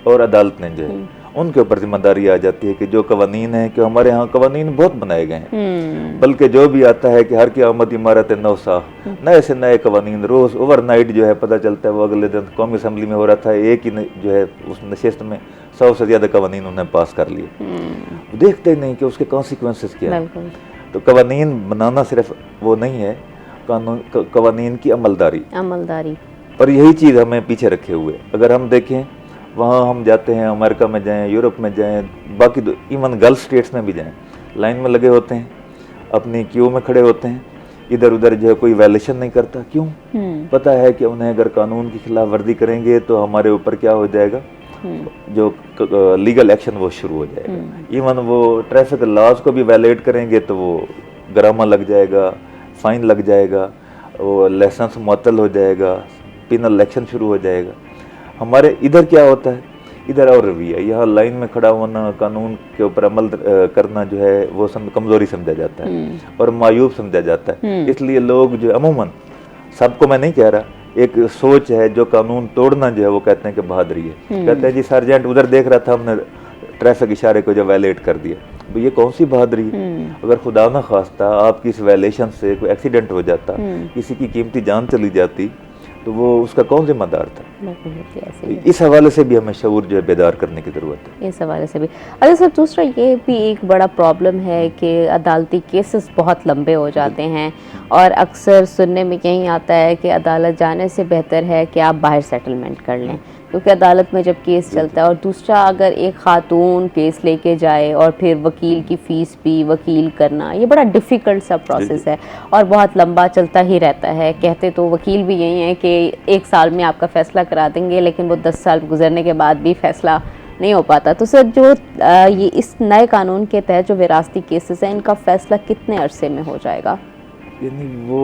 और अदालतें जो है उनके ऊपर जिम्मेदारी आ जाती है कि जो कवानीन है, कि हमारे यहाँ कवानीन बहुत बनाए गए हैं, बल्कि जो भी आता है कि हर की आमद इमारत नौसा, नए से नए कवानीन रोज़ ओवरनाइट जो है पता चलता है। वो अगले दिन कौमी असम्बली में हो रहा था, एक ही जो है उस नशिस्त में 100 से ज़्यादा कवानीन उन्हें पास कर लिए, देखते ही नहीं कि उसके कॉन्सिक्वेंसेस क्या है। तो कवानीन बनाना सिर्फ वो नहीं है, कानून कवानीन की अमलदारी, और यही चीज़ हमें पीछे रखे हुए। अगर हम देखें, वहाँ हम जाते हैं, अमेरिका में जाएं, यूरोप में जाएं, बाकी इवन गल्फ स्टेट्स में भी जाएं, लाइन में लगे होते हैं, अपनी क्यू में खड़े होते हैं, इधर उधर जो है कोई वायलेशन नहीं करता। क्यों? पता है कि उन्हें अगर कानून की खिलाफ वर्जी करेंगे तो हमारे ऊपर क्या हो जाएगा, जो लीगल एक्शन वो शुरू हो जाएगा। इवन वो ट्रैफिक लॉज को भी वायलेट करेंगे तो वो गरामा लग जाएगा, फाइन लग जाएगा, वो लाइसेंस मुअत्तल हो जाएगा, पिनल एक्शन शुरू हो जाएगा। हमारे इधर क्या होता है, इधर और रवैया है, यहाँ लाइन में खड़ा होना, कानून के ऊपर अमल करना जो है वो कमजोरी समझा जाता है और मायूब समझा जाता है। इसलिए लोग जो अमूमन, सबको मैं नहीं कह रहा, एक सोच है जो कानून तोड़ना जो है वो कहते हैं कि बहादुरी है। कहते हैं जी सार्जेंट उधर देख रहा था, हमने ट्रैफिक इशारे को जो वायलेट कर दिया, तो ये कौन सी बहादुरी है? अगर खुदा ना खास्ता आपकी इस वायलेशन से कोई एक्सीडेंट हो जाता, किसी की कीमती जान चली जाती, तो वो उसका कौन जिम्मेदार था? इस हवाले से भी हमें शऊर जो है बेदार करने की ज़रूरत है। इस हवाले से भी। अच्छा सर, दूसरा ये भी एक बड़ा प्रॉब्लम है कि अदालती केसेस बहुत लंबे हो जाते हैं और अक्सर सुनने में यही आता है कि अदालत जाने से बेहतर है कि आप बाहर सेटलमेंट कर लें, क्योंकि अदालत में जब केस चलता है, और दूसरा अगर एक खातून केस लेके जाए और फिर वकील की फ़ीस भी वकील करना, ये बड़ा डिफ़िकल्ट सा प्रोसेस है और बहुत लंबा चलता ही रहता है। कहते तो वकील भी यही है कि 1 साल में आपका फ़ैसला करा देंगे, लेकिन वो 10 साल गुजरने के बाद भी फ़ैसला नहीं हो पाता। तो सर जो ये इस नए कानून के तहत जो विरासती केसेस हैं, इनका फ़ैसला कितने अरसे में हो जाएगा? यानी वो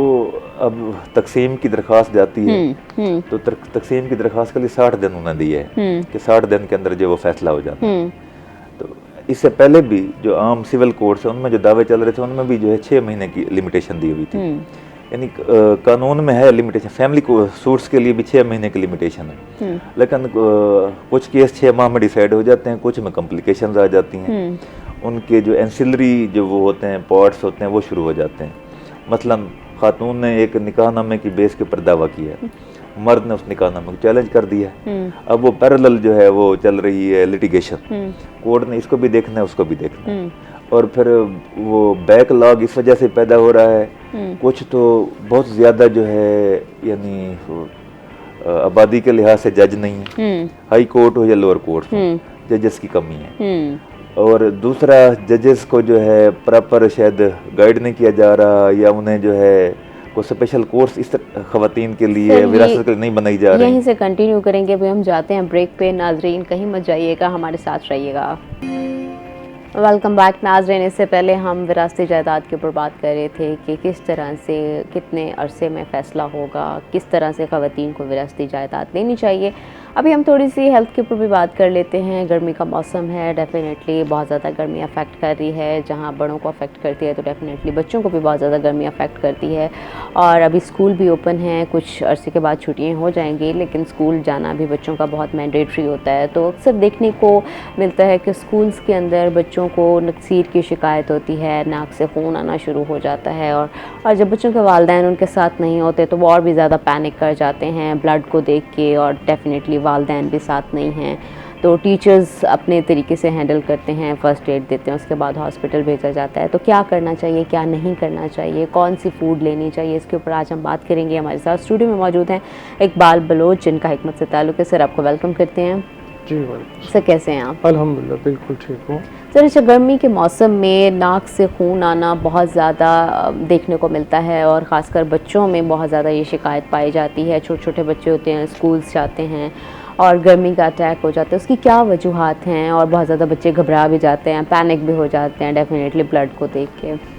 अब तकसीम की दरख्वास्त जाती है तो तकसीम की दरख्वास्त के लिए 60 दिन उन्होंने दिए है कि 60 दिन के अंदर जो वो फैसला हो जाता है। तो इससे पहले भी जो आम सिविल कोर्ट्स है उनमें जो दावे चल रहे थे उनमें भी जो है 6 महीने की लिमिटेशन दी हुई थी। यानी कानून में है लिमिटेशन, फैमिली को सूट्स के लिए भी 6 महीने की लिमिटेशन है, लेकिन कुछ केस 6 माह में डिसाइड हो जाते हैं, कुछ में कॉम्प्लिकेशंस आ जाती हैं, उनके जो एंसिलरी जो वो होते हैं पार्ट्स होते हैं वो शुरू हो जाते हैं। मसलन खातून ने एक निकाहनामे की बेस के ऊपर दावा किया, मर्द ने उस निकाहनामे को चैलेंज कर दिया, अब वो पैरेलल जो है वो चल रही है लिटिगेशन, कोर्ट ने इसको भी देखना है उसको भी देखना है, और फिर वो बैकलॉग इस वजह से पैदा हो रहा है, कुछ तो बहुत ज़्यादा जो है यानी आबादी के लिहाज से जज नहीं है, हाई कोर्ट हो या लोअर कोर्ट हो, जजेस की कमी है, और दूसरा जजेस को जो है प्रॉपर शायद गाइड नहीं किया जा रहा, या उन्हें जो है कोई स्पेशल कोर्स इस खवातीन के लिए विरासत के लिए नहीं बनाई जा रही। यहीं से कंटिन्यू करेंगे, भी हम जाते हैं ब्रेक पे। नाजरीन कहीं मत जाइएगा, हमारे साथ रहिएगा। वेलकम बैक नाजरीन। इससे पहले हम विरासती जायदाद के ऊपर बात कर रहे थे कि किस तरह से कितने अरसे में फ़ैसला होगा, किस तरह से ख़वातीन को विरासती जायदाद लेनी चाहिए। अभी हम थोड़ी सी हेल्थ के ऊपर भी बात कर लेते हैं। गर्मी का मौसम है, डेफिनेटली बहुत ज़्यादा गर्मी अफेक्ट कर रही है। जहाँ बड़ों को अफेक्ट करती है तो डेफिनेटली बच्चों को भी बहुत ज़्यादा गर्मी अफेक्ट करती है। और अभी स्कूल भी ओपन है, कुछ अरसे के बाद छुट्टियाँ हो जाएंगी, लेकिन स्कूल जाना भी बच्चों का बहुत मैंडेटरी होता है। तो अक्सर देखने को मिलता है कि स्कूल्स के अंदर बच्चों को नक्सीर की शिकायत होती है, नाक से खून आना शुरू हो जाता है, और जब बच्चों के वालिदैन उनके साथ नहीं होते तो वो और भी ज़्यादा पैनिक कर जाते हैं ब्लड को देख के, और डेफिनेटली वालिदैन भी साथ नहीं हैं तो टीचर्स अपने तरीके से हैंडल करते हैं, फ़र्स्ट एड देते हैं, उसके बाद हॉस्पिटल भेजा जाता है। तो क्या करना चाहिए, क्या नहीं करना चाहिए, कौन सी फ़ूड लेनी चाहिए, इसके ऊपर आज हम बात करेंगे। हमारे साथ स्टूडियो में मौजूद हैं इकबाल बलोच, जिनका हिकमत से ताल्लुक़ है। सर आपको वेलकम करते हैं। जी सर कैसे हैं आप? अल्हम्दुलिल्लाह बिल्कुल ठीक हूँ। सर अच्छा, गर्मी के मौसम में नाक से खून आना बहुत ज़्यादा देखने को मिलता है, और ख़ासकर बच्चों में बहुत ज़्यादा ये शिकायत पाई जाती है। छोटे छोटे बच्चे होते हैं, स्कूल्स जाते हैं और गर्मी का अटैक हो जाता है, उसकी क्या वजूहात हैं? और बहुत ज़्यादा बच्चे घबरा भी जाते हैं, पैनिक भी हो जाते हैं डेफिनेटली ब्लड को देख के।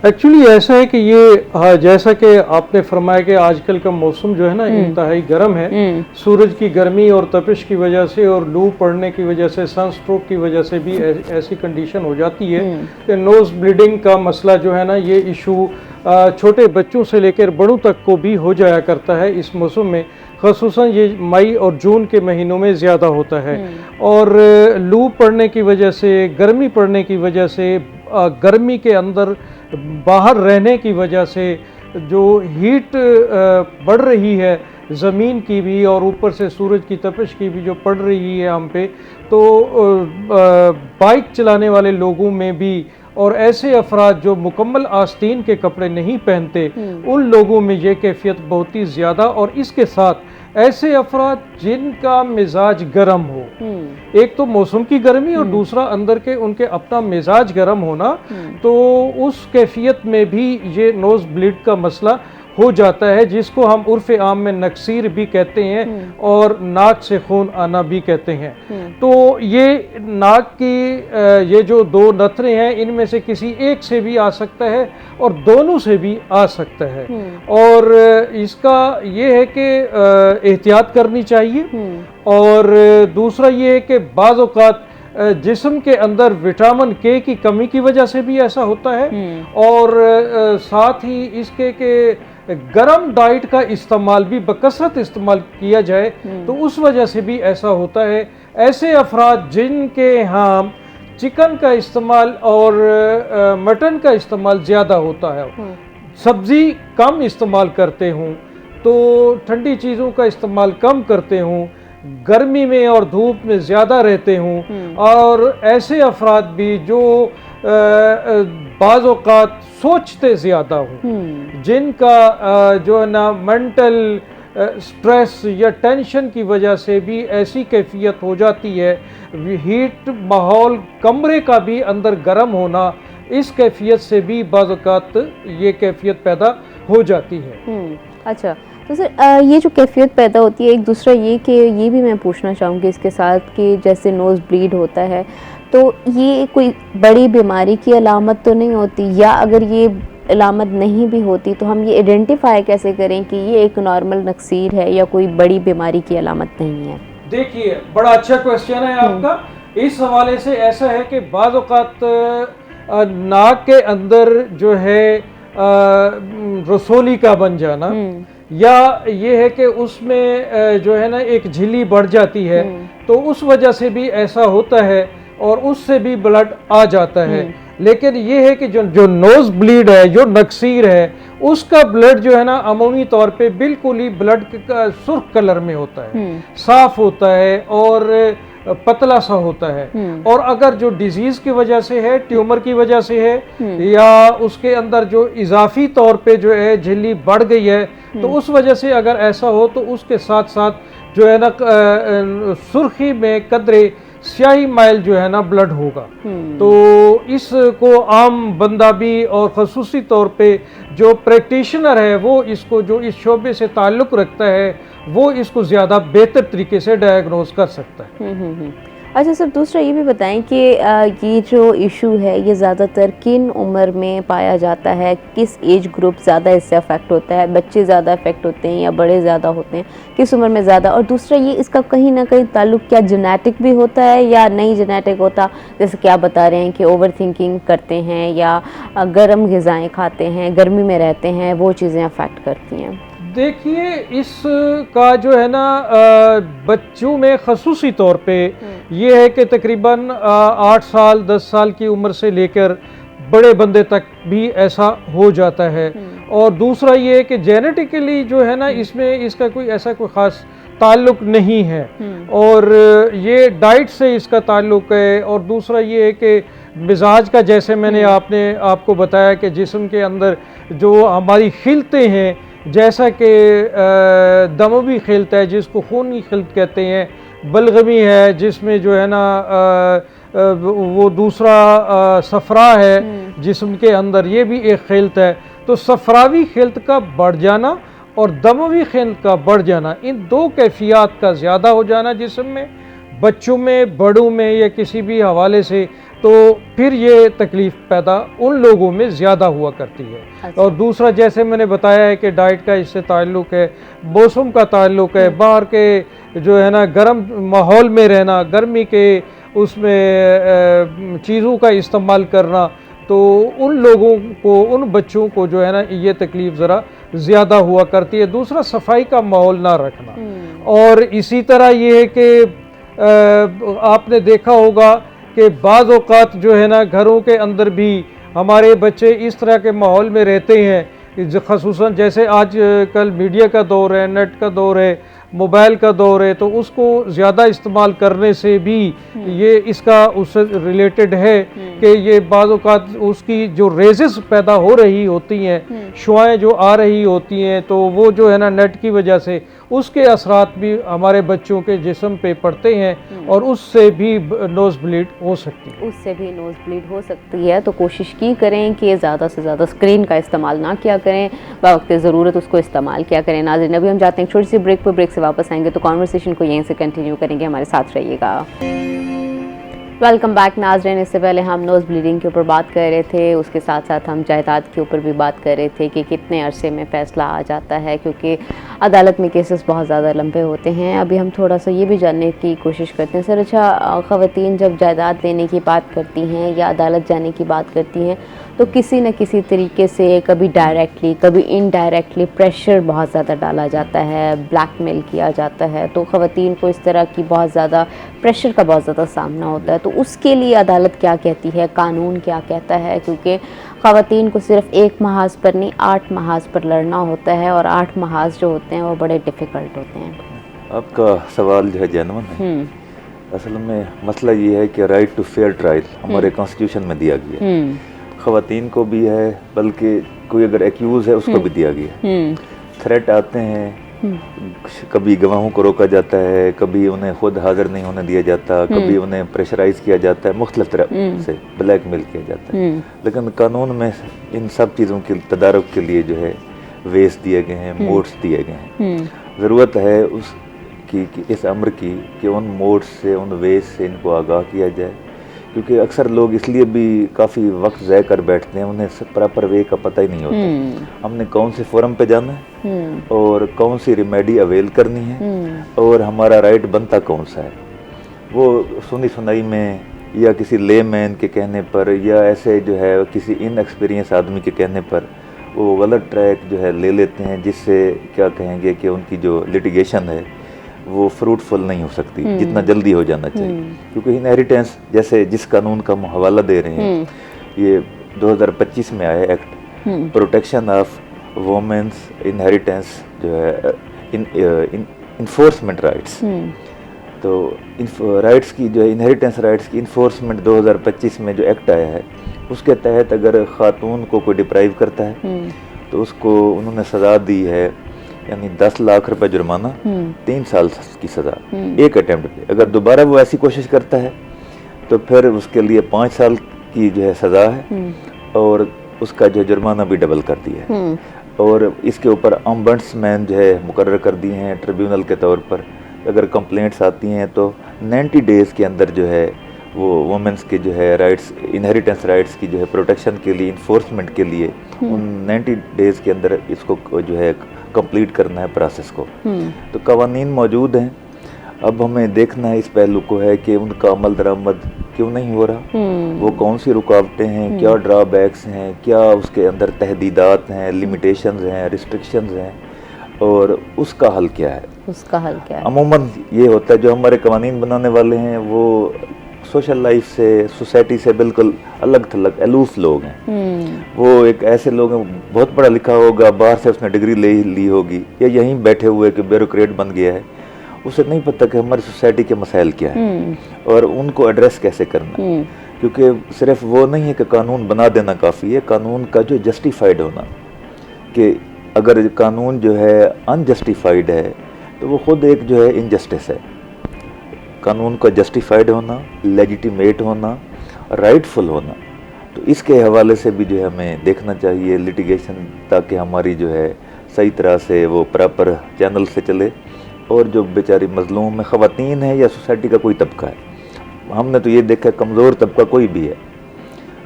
एक्चुअली ऐसा है कि ये जैसा कि आपने फरमाया कि आजकल का मौसम जो है ना इंतहाई गर्म है, सूरज की गर्मी और तपिश की वजह से और लू पड़ने की वजह से, सनस्ट्रोक की वजह से भी ऐसी कंडीशन हो जाती है कि नोज़ ब्लीडिंग का मसला जो है ना, ये इशू छोटे बच्चों से लेकर बड़ों तक को भी हो जाया करता है इस मौसम में। ख़ुसूसन ये मई और जून के महीनों में ज़्यादा होता है, और लू पड़ने की वजह से, गर्मी पड़ने की वजह से, गर्मी के अंदर बाहर रहने की वजह से जो हीट बढ़ रही है ज़मीन की भी, और ऊपर से सूरज की तपिश की भी जो पड़ रही है हम पे, तो बाइक चलाने वाले लोगों में भी, और ऐसे अफराद जो मुकम्मल आस्तीन के कपड़े नहीं पहनते, उन लोगों में ये कैफियत बहुत ही ज़्यादा। और इसके साथ ऐसे अफराद जिनका मिजाज गर्म हो, एक तो मौसम की गर्मी और दूसरा अंदर के उनके अपना मिजाज गर्म होना, तो उस कैफियत में भी ये नोज़ ब्लीड का मसला हो जाता है, जिसको हम उर्फ आम में नक्सीर भी कहते हैं और नाक से खून आना भी कहते हैं। तो ये नाक की ये जो दो नथरे हैं, इनमें से किसी एक से भी आ सकता है और दोनों से भी आ सकता है। और इसका ये है कि एहतियात करनी चाहिए। और दूसरा ये है कि बाज़ औक़ात जिस्म के अंदर विटामिन के की कमी की वजह से भी ऐसा होता है। और साथ ही इसके के गरम डाइट का इस्तेमाल भी बकसरत इस्तेमाल किया जाए तो उस वजह से भी ऐसा होता है। ऐसे अफराद जिनके यहाँ चिकन का इस्तेमाल और मटन का इस्तेमाल ज़्यादा होता है, सब्ज़ी कम इस्तेमाल करते हूँ, तो ठंडी चीज़ों का इस्तेमाल कम करते हूँ, गर्मी में और धूप में ज़्यादा रहते हूँ, और ऐसे अफराद भी जो बाज़ औक़ात सोचते ज़्यादा हूँ, जिनका जो है ना मेंटल स्ट्रेस या टेंशन की वजह से भी ऐसी कैफियत हो जाती है, हीट माहौल कमरे का भी अंदर गर्म होना, इस कैफियत से भी बाज़ औक़ात ये कैफियत पैदा हो जाती है। अच्छा, तो सर ये जो कैफियत पैदा होती है, एक दूसरा ये कि ये भी मैं पूछना चाहूँगी इसके साथ कि जैसे नोज़ ब्लीड होता है, तो ये कोई बड़ी बीमारी की अलामत तो नहीं होती, या अगर ये अलामत नहीं भी होती तो हम ये आइडेंटिफाई कैसे करें कि ये एक नॉर्मल नक्सीर है या कोई बड़ी बीमारी की अलामत नहीं है? देखिए, बड़ा अच्छा क्वेश्चन है आपका। इस हवाले से ऐसा है कि बाज़ औक़ात नाक के अंदर जो है रसोली का बन जाना, या ये है कि उसमें जो है ना एक झिल्ली बढ़ जाती है, तो उस वजह से भी ऐसा होता है और उससे भी ब्लड आ जाता है। लेकिन ये है कि जो नोज़ ब्लीड है, जो नक्सीर है, उसका ब्लड जो है ना अमूमी तौर पे बिल्कुल ही ब्लड का सुर्ख कलर में होता है, साफ होता है और पतला सा होता है। और अगर जो डिजीज़ की वजह से है, ट्यूमर की वजह से है, या उसके अंदर जो इजाफी तौर पे जो है झिल्ली बढ़ गई है, तो उस वजह से अगर ऐसा हो तो उसके साथ साथ जो है ना सुर्खी में कदरे स्याही माइल जो है ना ब्लड होगा। तो इसको आम बंदा भी और खसूसी तौर पे जो प्रैक्टिशनर है वो इसको, जो इस शोबे से ताल्लुक़ रखता है, वो इसको ज़्यादा बेहतर तरीके से डायग्नोज कर सकता है। अच्छा सर, दूसरा ये भी बताएं कि ये जो इशू है ये ज़्यादातर किन उम्र में पाया जाता है, किस एज ग्रुप ज़्यादा इससे अफेक्ट होता है, बच्चे ज़्यादा अफेक्ट होते हैं या बड़े ज़्यादा होते हैं, किस उम्र में ज़्यादा? और दूसरा ये इसका कहीं ना कहीं ताल्लुक क्या जेनेटिक भी होता है या नहीं जेनेटिक होता? जैसे कि आप बता रहे हैं कि ओवर थिंकिंग करते हैं या गर्म ग़िज़ाएँ खाते हैं, गर्मी में रहते हैं, वो चीज़ें अफेक्ट करती हैं। देखिए, इसका जो है ना बच्चों में खसूसी तौर पे ये है कि तकरीबन 8 साल 10 साल की उम्र से लेकर बड़े बंदे तक भी ऐसा हो जाता है। और दूसरा ये है कि जेनेटिकली जो है ना इसमें इसका कोई ऐसा कोई ख़ास ताल्लुक़ नहीं है, और ये डाइट से इसका ताल्लुक़ है। और दूसरा ये है कि मिजाज का, जैसे मैंने आपको बताया कि जिस्म के अंदर जो हमारी खिलतें हैं, जैसा कि दमवी खिल्त है जिसको खूनी खिल्त कहते हैं, बलगमी है जिसमें जो है ना वो दूसरा सफ़रा है जिस्म के अंदर, ये भी एक खिल्त है। तो सफ़रावी खिल्त का बढ़ जाना और दमवी खिल्त का बढ़ जाना, इन दो कैफियत का ज़्यादा हो जाना जिस्म में, बच्चों में, बड़ों में या किसी भी हवाले से, तो फिर ये तकलीफ़ पैदा उन लोगों में ज़्यादा हुआ करती है। अच्छा। और दूसरा, जैसे मैंने बताया है कि डाइट का इससे ताल्लुक़ है, मौसम का ताल्लुक़ है, बाहर के जो है ना गर्म माहौल में रहना, गर्मी के उसमें चीज़ों का इस्तेमाल करना, तो उन लोगों को, उन बच्चों को जो है ना ये तकलीफ़ ज़रा ज़्यादा हुआ करती है। दूसरा, सफाई का माहौल ना रखना। और इसी तरह ये है कि आपने देखा होगा कि बाज़ औक़ात जो है ना घरों के अंदर भी हमारे बच्चे इस तरह के माहौल में रहते हैं, ख़ुसूसन जैसे आज कल मीडिया का दौर है, नेट का दौर है, मोबाइल का दौर है, तो उसको ज़्यादा इस्तेमाल करने से भी ये इसका उससे रिलेटेड है कि ये बाज़ औक़ात उसकी जो रेज़ेस पैदा हो रही होती हैं, शुआएं जो आ रही होती हैं, तो वो जो है ना नेट की वजह से उसके असरात भी हमारे बच्चों के जिस्म पे पड़ते हैं और उससे भी नोज़ ब्लीड हो सकती है। उससे भी नोज़ ब्लीड हो सकती है। तो कोशिश की करें कि ज़्यादा से ज़्यादा स्क्रीन का इस्तेमाल ना किया करें, वक्त ज़रूरत उसको इस्तेमाल किया करें। नाज़रीन, अभी हम जाते हैं छोटी सी ब्रेक पर, ब्रेक से वापस आएंगे तो कॉन्वर्सेशन को यहीं से कंटिन्यू करेंगे। हमारे साथ रहिएगा। वेलकम बैक नाज़रीन। इससे पहले हम नोज़ ब्लीडिंग के ऊपर बात कर रहे थे, उसके साथ साथ हम जायदाद के ऊपर भी बात कर रहे थे कि कितने अरसे में फ़ैसला आ जाता है, क्योंकि अदालत में केसेस बहुत ज़्यादा लंबे होते हैं। अभी हम थोड़ा सा ये भी जानने की कोशिश करते हैं सर, अच्छा ख़वातीन जब जायदाद लेने की बात करती हैं या अदालत जाने की बात करती हैं तो किसी न किसी तरीके से कभी डायरेक्टली कभी इनडायरेक्टली प्रेशर बहुत ज़्यादा डाला जाता है, ब्लैकमेल किया जाता है, तो ख़वातीन को इस तरह की बहुत ज़्यादा प्रेशर का बहुत ज़्यादा सामना होता है। तो उसके लिए अदालत क्या कहती है, कानून क्या कहता है, क्योंकि ख़वातीन को सिर्फ एक महाज पर नहीं 8 महाज पर लड़ना होता है और 8 महाज जो होते हैं वो बड़े डिफ़िकल्ट होते हैं। आपका सवाल जो है जेन्युइन है। असल में मसला ये है कि राइट टू फेयर ट्रायल हमारे कॉन्स्टिट्यूशन में दिया गया है, ख़वातीन को भी है, बल्कि कोई अगर एक्यूज़ है उसको भी दिया गया। थ्रेट आते हैं, कभी गवाहों को रोका जाता है, कभी उन्हें खुद हाजिर नहीं होने दिया जाता, कभी उन्हें प्रेशराइज किया जाता है, मुख्तलिफ तरह से ब्लैकमेल किया जाता है। लेकिन कानून में इन सब चीज़ों के तदारुक के लिए जो है वेस दिए गए हैं, मोड्स दिए गए हैं। ज़रूरत है कि इस अम्र की कि उन मोड्स से, उन वेस से इनको आगाह किया जाए, क्योंकि अक्सर लोग इसलिए भी काफ़ी वक्त ज़ाय कर बैठते हैं, उन्हें प्रॉपर वे का पता ही नहीं होता। हमने कौन से फोरम पे जाना है और कौन सी रिमेडी अवेल करनी है और हमारा राइट बनता कौन सा है। वो सुनी सुनाई में या किसी लेमैन के कहने पर या ऐसे जो है किसी इनएक्सपीरियंस आदमी के कहने पर वो गलत ट्रैक जो है ले लेते हैं, जिससे क्या कहेंगे कि उनकी जो लिटिगेशन है वो फ्रूटफुल नहीं हो सकती जितना जल्दी हो जाना चाहिए। क्योंकि इनहेरिटेंस जैसे जिस कानून का हम हवाला दे रहे हैं, ये 2025 में आया act protection of women's inheritance जो है इन्फोर्समेंट राइट्स। तो राइट्स की जो है इनहेरिटेंस राइट्स की इन्फोर्समेंट 2025 में जो एक्ट आया है उसके तहत अगर खातून को कोई डिप्राइव करता है तो उसको उन्होंने सज़ा दी है, यानी 10 लाख रुपए जुर्माना, 3 साल की सज़ा एक अटेम्प्ट पे। अगर दोबारा वो ऐसी कोशिश करता है तो फिर उसके लिए 5 साल की जो है सज़ा है और उसका जो जुर्माना भी डबल कर दिया है। और इसके ऊपर ऑम्बड्समैन जो है मुकर्रर कर दिए हैं ट्रिब्यूनल के तौर पर। अगर कंप्लेंट्स आती हैं तो 90 डेज़ के अंदर जो है वो वुमेन्स के जो है राइट्स, इनहेरिटेंस राइट्स की जो है प्रोटेक्शन के लिए, इन्फोर्समेंट के लिए उन 90 डेज़ के अंदर इसको जो है कंप्लीट करना है प्रोसेस को। तो कवानीन मौजूद हैं, अब हमें देखना है इस पहलू को है कि उनका अमल दरामद क्यों नहीं हो रहा, वो कौन सी रुकावटें हैं, क्या ड्रॉबैक्स हैं, क्या उसके अंदर तहदीदात हैं, लिमिटेशंस हैं, रिस्ट्रिक्शंस हैं और उसका हल क्या है। उसका हल क्या है? अमूमन ये होता है जो हमारे कवानीन बनाने वाले हैं वो सोशल लाइफ से, सोसाइटी से बिल्कुल अलग थलग अलूफ लोग हैं। वो एक ऐसे लोग हैं, बहुत पढ़ा लिखा होगा, बाहर से उसने डिग्री ले ली होगी या यहीं बैठे हुए कि ब्यूरोक्रेट बन गया है, उसे नहीं पता कि हमारी सोसाइटी के मसाइल क्या है और उनको एड्रेस कैसे करना है। क्योंकि सिर्फ वो नहीं है कि कानून बना देना काफ़ी है, कानून का जो जस्टिफाइड होना, कि अगर कानून जो है अनजस्टिफाइड है तो वो खुद एक जो है इनजस्टिस है। कानून का जस्टिफाइड होना, लेजिटिमेट होना, राइटफुल होना, तो इसके हवाले से भी जो है हमें देखना चाहिए लिटिगेशन, ताकि हमारी जो है सही तरह से वो प्रॉपर चैनल से चले। और जो बेचारी मजलूम में ख़वातीन है या सोसाइटी का कोई तबका है, हमने तो ये देखा कमज़ोर तबका कोई भी है,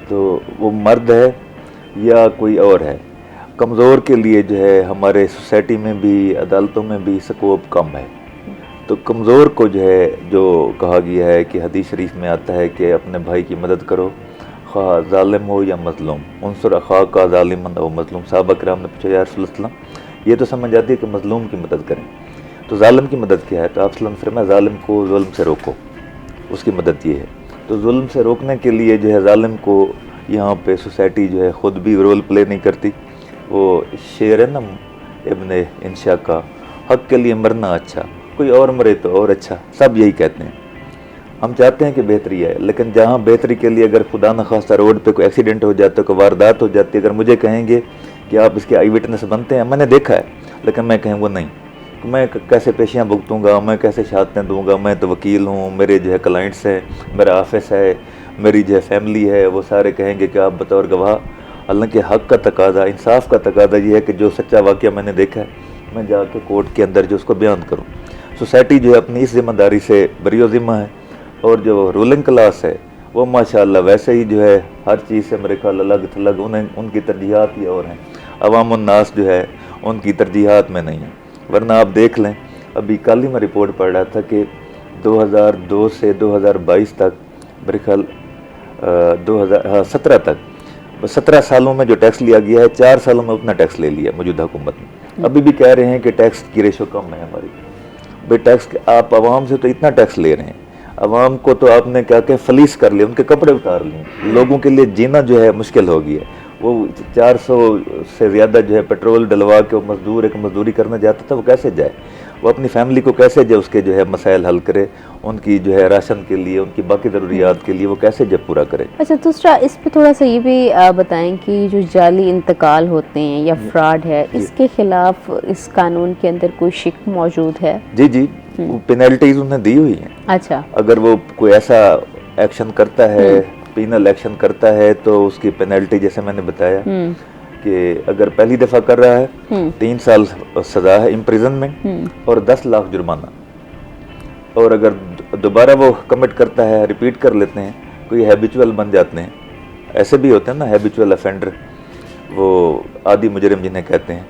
तो वो मर्द है या कोई और है, कमज़ोर के लिए जो है हमारे सोसाइटी में भी, अदालतों में भी स्कोप कम है। तो कमज़ोर को जो है, जो कहा गया है कि हदीस शरीफ में आता है कि अपने भाई की मदद करो, खा ज़ालिम हो या मज़लूम, उनसुर अखा का ज़ालिमन और मज़लूम। सहाबा किराम ने पूछा या रसूल अल्लाह, ये तो समझ आती है कि मज़लूम की मदद करें, तो ज़ालिम की मदद क्या है? तो आप सल्लल्लाहु अलैहि वसल्लम फरमाया ज़ालिम को जुल्म से रोको, उसकी मदद ये है। तो जुल्म से रोकने के लिए जो है ज़ालिम को यहाँ पे सोसाइटी जो है ख़ुद भी रोल प्ले नहीं करती। वो शेर है ना इब्ने इंशा का, हक़ के लिए मरना अच्छा, कोई और मरे तो और अच्छा, सब यही कहते हैं। हम चाहते हैं कि बेहतरी है, लेकिन जहाँ बेहतरी के लिए अगर खुदा न खास्ता रोड पे कोई एक्सीडेंट हो जाता है, कोई वारदात हो जाती है, अगर मुझे कहेंगे कि आप इसके आई विटनेस बनते हैं, मैंने देखा है, लेकिन मैं कहूँगा नहीं, मैं कैसे पेशियाँ भुगतूँगा, मैं कैसे शहादतें दूँगा, मैं तो वकील हूँ, मेरे जो है क्लाइंट्स हैं, मेरा ऑफिस है, मेरी जो है फैमिली है, वो सारे कहेंगे कि आप बतौर गवाह। हालांकि हक़ का तकादा, इंसाफ का तकादा ये है कि जो सच्चा वाक़या मैंने देखा है मैं जाके कोर्ट के अंदर जो उसको बयान करूँ। सोसाइटी जो है अपनी इस जिम्मेदारी से बरी ज़िम्मा है, और जो रूलिंग क्लास है वो माशाअल्लाह वैसे ही जो है हर चीज़ से मेरे ख्याल अलग थलग, उन्हें उनकी तरजीहात ही और हैं। अवाम उन्नास जो है उनकी तरजीहात में नहीं है। वरना आप देख लें, अभी कल ही मैं रिपोर्ट पढ़ रहा था कि 2002 से 2022 तक मेरे ख्याल 2017 तक 17 सालों में जो टैक्स लिया गया है, 4 सालों में उतना टैक्स ले लिया मौजूदा हुकूमत ने। अभी भी कह रहे हैं कि टैक्स की रेशो कम है हमारी। भाई टैक्स आप आवाम से तो इतना टैक्स ले रहे हैं, आवाम को तो आपने क्या क्या फलीस कर लिया, उनके कपड़े उतार लिए, लोगों के लिए जीना जो है मुश्किल हो गया है। वो 400 से ज़्यादा जो है पेट्रोल डलवा के वो मज़दूर एक मज़दूरी करने जाता था, वो कैसे जाए, वो अपनी फैमिली को कैसे जो उसके जो है मसाइल हल करे, उनकी जो है राशन के लिए, उनकी बाकी ज़रूरियात के लिए वो कैसे जब पूरा करे। अच्छा, दूसरा इस पे थोड़ा सा ये भी बताएं कि जो जाली इंतकाल होते हैं या फ्रॉड है, इसके खिलाफ इस कानून के अंदर कोई शिक मौजूद है? जी जी, पेनल्टीज उन्हें दी हुई हैं। अच्छा, अगर वो कोई ऐसा एक्शन करता है, पीनल एक्शन करता है, तो उसकी पेनल्टी जैसे मैंने बताया कि अगर पहली दफ़ा कर रहा है 3 साल सज़ा है इम्प्रिजनमेंट और 10 लाख जुर्माना, और अगर दोबारा वो कमिट करता है, रिपीट कर लेते हैं, कोई हैबिचुअल बन जाते हैं, ऐसे भी होते हैं ना हैबिचुअल अफेंडर, वो आदि मुजरिम जिन्हें कहते हैं,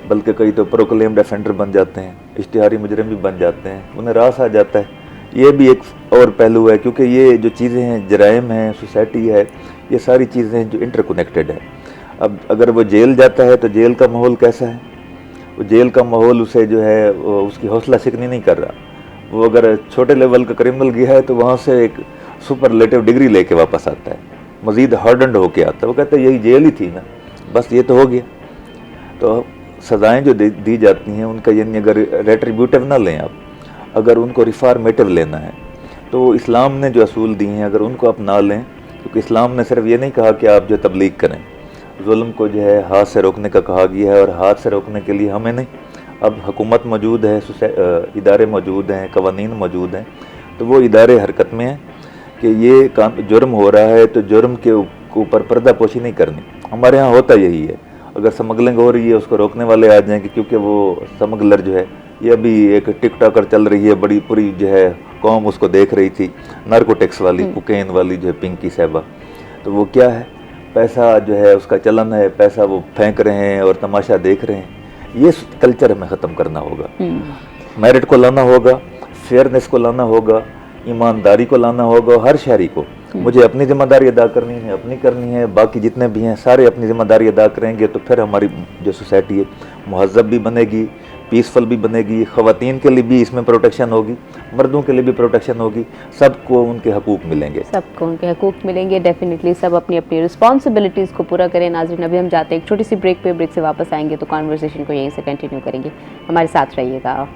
बल्कि कई तो प्रोक्लेम्ड अफेंडर बन जाते हैं, इश्तिहारी मुजरिम भी बन जाते हैं, उन्हें रास आ जाता है। ये भी एक और पहलू है, क्योंकि ये जो चीज़ें हैं, जराइम हैं, सोसाइटी है, ये सारी चीज़ें हैं जो इंटरकनेक्टेड है। अब अगर वो जेल जाता है तो जेल का माहौल कैसा है, वो जेल का माहौल उसे जो है उसकी हौसला शिकनी नहीं कर रहा। वो अगर छोटे लेवल का क्रिमिनल गया है तो वहाँ से एक सुपरलेटिव डिग्री लेके वापस आता है, मज़ीद हार्डन्ड होके आता है, वो कहता है यही जेल ही थी ना, बस ये तो हो गया। तो सज़ाएँ जो दी जाती हैं उनका यानी अगर रेट्रीब्यूटिव ना लें आप, अगर उनको रिफॉर्मेटिव लेना है तो इस्लाम ने जो असूल दिए हैं अगर उनको अपना लें, क्योंकि इस्लाम ने सिर्फ ये नहीं कहा कि आप जो तबलीग करें, जुल्म को जो है हाथ से रोकने का कहा गया है, और हाथ से रोकने के लिए हमें नहीं, अब हुकूमत मौजूद है, इदारे मौजूद हैं, कवानीन मौजूद हैं, तो वो इदारे हरकत में हैं कि ये जुर्म हो रहा है तो जुर्म के ऊपर पर्दापोशी नहीं करनी। हमारे यहाँ होता यही है, अगर स्मगलिंग हो रही है उसको रोकने वाले आ जाएंगे, क्योंकि वो स्मगलर जो है, ये अभी एक टिकटॉकर चल रही है, बड़ी पूरी जो है कौम उसको देख रही थी, नार्कोटिक्स वाली, कोकेन वाली जो है पिंकी साहबा, तो वो क्या है, पैसा जो है उसका चलन है, पैसा वो फेंक रहे हैं और तमाशा देख रहे हैं। ये कल्चर हमें ख़त्म करना होगा, मेरिट को लाना होगा, फेयरनेस को लाना होगा, ईमानदारी को लाना होगा, हर शहरी को मुझे अपनी जिम्मेदारी अदा करनी है, अपनी करनी है, बाकी जितने भी हैं सारे अपनी जिम्मेदारी अदा करेंगे तो फिर हमारी जो सोसाइटी है महज़ब भी बनेगी, पीसफुल भी बनेगी, ख़वातीन के लिए भी इसमें प्रोटेक्शन होगी, मर्दों के लिए भी प्रोटेक्शन होगी, सबको उनके हकूक़ मिलेंगे, सबको उनके हकूक़ मिलेंगे। डेफिनेटली सब अपनी अपनी रिस्पॉन्सिबिलिटीज़ को पूरा करें। नाज़रीन, अभी हम जाते हैं एक छोटी सी ब्रेक पे, ब्रेक से वापस आएंगे तो कॉन्वर्सेशन को यहीं से कंटिन्यू करेंगे, हमारे साथ रहिएगा।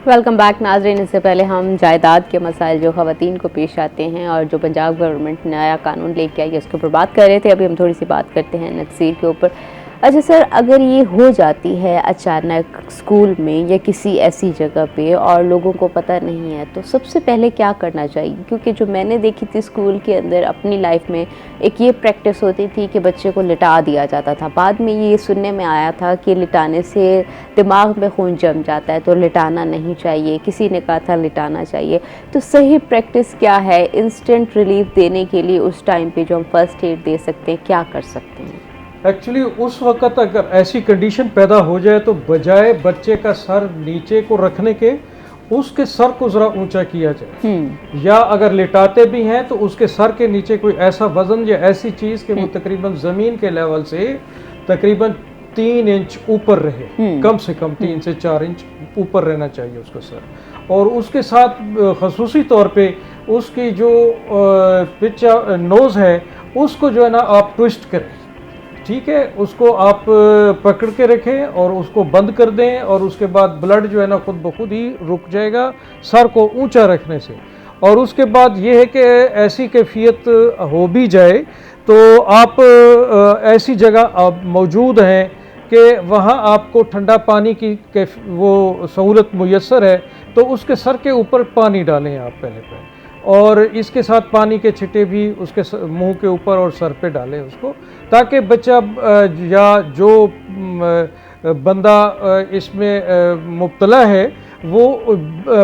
वेलकम बैक नाज़रीन। इससे पहले हम जायदाद के मसाइल जो ख़वातीन को पेश आते हैं और जो पंजाब गवर्नमेंट नया कानून लेके आई है उसके ऊपर बात कर रहे थे। अभी हम थोड़ी सी बात करते हैं नक्सीर के ऊपर। अच्छा सर, अगर ये हो जाती है अचानक स्कूल में या किसी ऐसी जगह पे और लोगों को पता नहीं है, तो सबसे पहले क्या करना चाहिए? क्योंकि जो मैंने देखी थी स्कूल के अंदर अपनी लाइफ में, एक ये प्रैक्टिस होती थी कि बच्चे को लिटा दिया जाता था। बाद में ये सुनने में आया था कि लिटाने से दिमाग में खून जम जाता है, तो लिटाना नहीं चाहिए। किसी ने कहा था लिटाना चाहिए। तो सही प्रैक्टिस क्या है इंस्टेंट रिलीफ देने के लिए उस टाइम पे, जो हम फर्स्ट एड दे सकते हैं, क्या कर सकते हैं? एक्चुअली उस वक़्त अगर ऐसी कंडीशन पैदा हो जाए तो बजाय बच्चे का सर नीचे को रखने के, उसके सर को ज़रा ऊंचा किया जाए, या अगर लिटाते भी हैं तो उसके सर के नीचे कोई ऐसा वज़न या ऐसी चीज़ कि वो तकरीबन ज़मीन के लेवल से तकरीबन 3 इंच ऊपर रहे, कम से कम 3 से 4 इंच ऊपर रहना चाहिए उसका सर। और उसके साथ ख़ुसूसी तौर पे उसकी जो पिचा नोज़ है उसको जो है ना आप ट्विस्ट करें, ठीक है, उसको आप पकड़ के रखें और उसको बंद कर दें, और उसके बाद ब्लड जो है ना खुद ब खुद ही रुक जाएगा सर को ऊंचा रखने से। और उसके बाद ये है कि ऐसी कैफियत हो भी जाए तो आप ऐसी जगह आप मौजूद हैं कि वहाँ आपको ठंडा पानी की वो सहूलत मुयस्सर है, तो उसके सर के ऊपर पानी डालें आप पहले और इसके साथ पानी के छिटे भी उसके मुंह के ऊपर और सर पे डालें उसको, ताकि बच्चा या जो बंदा इसमें मुब्तला है वो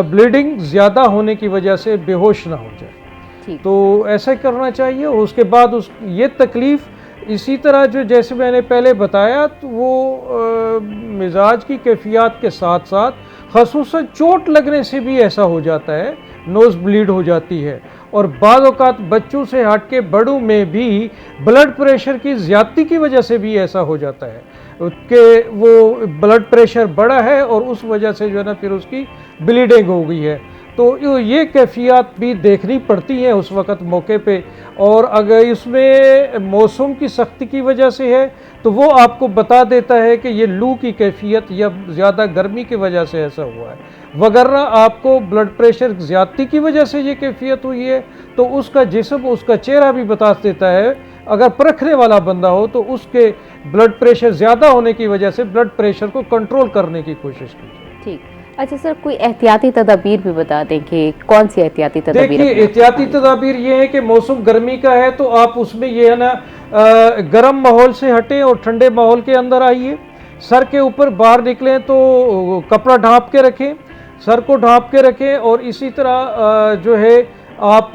ब्लीडिंग ज़्यादा होने की वजह से बेहोश ना हो जाए। तो ऐसा करना चाहिए। और उसके बाद ये तकलीफ़ इसी तरह जो जैसे मैंने पहले बताया, तो वो मिजाज की कैफियत के साथ साथ ख़ुसूसन चोट लगने से भी ऐसा हो जाता है, नोज़ ब्लीड हो जाती है। और बाज़ औक़ात बच्चों से हट के बड़ों में भी ब्लड प्रेशर की ज़्यादती की वजह से भी ऐसा हो जाता है कि वो ब्लड प्रेशर बढ़ा है और उस वजह से जो है ना फिर उसकी ब्लीडिंग हो गई है। तो ये कैफियत भी देखनी पड़ती हैं उस वक़्त मौके पे। और अगर इसमें मौसम की सख्ती की वजह से है तो वो आपको बता देता है कि ये लू की कैफियत या ज़्यादा गर्मी की वजह से ऐसा हुआ है। वगैरह आपको ब्लड प्रेशर ज़्यादती की वजह से ये कैफियत हुई है तो उसका जिस्म, उसका चेहरा भी बता देता है। अगर परखने वाला बंदा हो तो उसके ब्लड प्रेशर ज़्यादा होने की वजह से ब्लड प्रेशर को कंट्रोल करने की कोशिश कीजिए। ठीक। अच्छा सर, कोई एहतियाती तदाबीर भी बता दें कि कौन सी एहतियाती तदाबीर? देखिए, एहतियाती तदाबीर ये है कि मौसम गर्मी का है तो आप उसमें ये है ना गर्म माहौल से हटें और ठंडे माहौल के अंदर आइए। सर के ऊपर बाहर निकलें तो कपड़ा ढाँप के रखें, सर को ढाँप के रखें। और इसी तरह जो है आप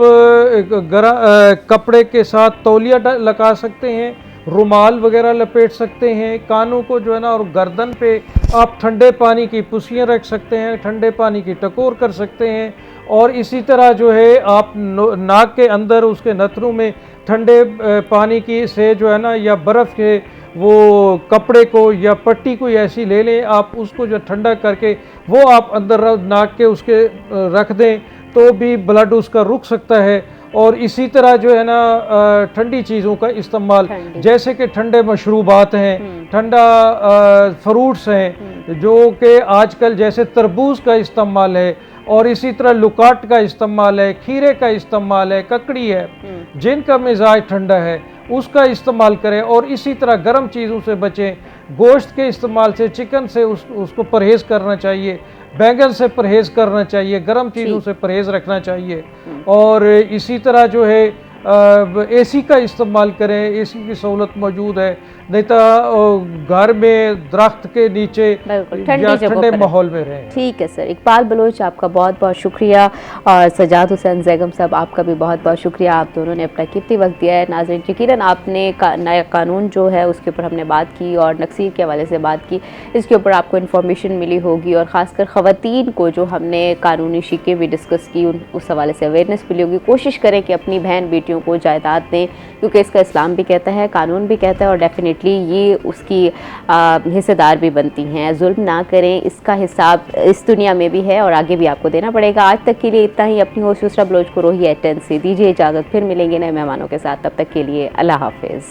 कपड़े के साथ तौलिया लगा सकते हैं, रुमाल वगैरह लपेट सकते हैं। कानों को जो है ना और गर्दन पे आप ठंडे पानी की पुसियाँ रख सकते हैं, ठंडे पानी की टकोर कर सकते हैं। और इसी तरह जो है आप नाक के अंदर उसके नथनों में ठंडे पानी की से जो है ना या बर्फ़ के वो कपड़े को या पट्टी कोई ऐसी ले लें, आप उसको जो ठंडा करके वो आप अंदर नाक के उसके रख दें तो भी ब्लड उसका रुक सकता है। और इसी तरह जो है ना ठंडी चीज़ों का इस्तेमाल, जैसे कि ठंडे मशरूबात हैं, ठंडा फ्रूट्स हैं जो कि आजकल जैसे तरबूज का इस्तेमाल है, और इसी तरह लुकाट का इस्तेमाल है, खीरे का इस्तेमाल है, ककड़ी है, जिनका मिजाज ठंडा है उसका इस्तेमाल करें। और इसी तरह गर्म चीज़ों से बचें, गोश्त के इस्तेमाल से, चिकन से उसको परहेज़ करना चाहिए, बैंगन से परहेज़ करना चाहिए, गर्म चीज़ों से परहेज़ रखना चाहिए। और इसी तरह जो है एसी का इस्तेमाल करें, एसी की सहूलत मौजूद है, नहीं तो घर में दरख्त के नीचे या ठंडे माहौल में रहें। ठीक है सर। इकबाल बलोच, आपका बहुत बहुत शुक्रिया, और सजाद हुसैन जैगम साहब आपका भी बहुत बहुत शुक्रिया। आप दोनों ने अपना कीमती वक्त दिया है। नाज़रीन, यकीनन आपने नया कानून जो है उसके ऊपर हमने बात की और नक्सीर के हवाले से बात की, इसके ऊपर आपको इन्फॉर्मेशन मिली होगी। और ख़ासकर ख़वातीन को जो हमने कानूनी शिकें भी डिस्कस की उस हवाले से अवेयरनेस मिली होगी। कोशिश करें कि अपनी बहन बेटियों को जायदाद दें, क्योंकि इसका इस्लाम भी कहता है, कानून भी कहता है, और डेफिनेटली ये उसकी हिस्सेदार भी बनती हैं। जुल्म ना करें, इसका हिसाब इस दुनिया में भी है और आगे भी आपको देना पड़ेगा। आज तक के लिए इतना ही। अपनी होस्ट यूसरा बलोच को रोही एट 10 से दीजिए इजाज़त। फिर मिलेंगे नए मेहमानों के साथ। तब तक के लिए अल्लाह हाफिज़।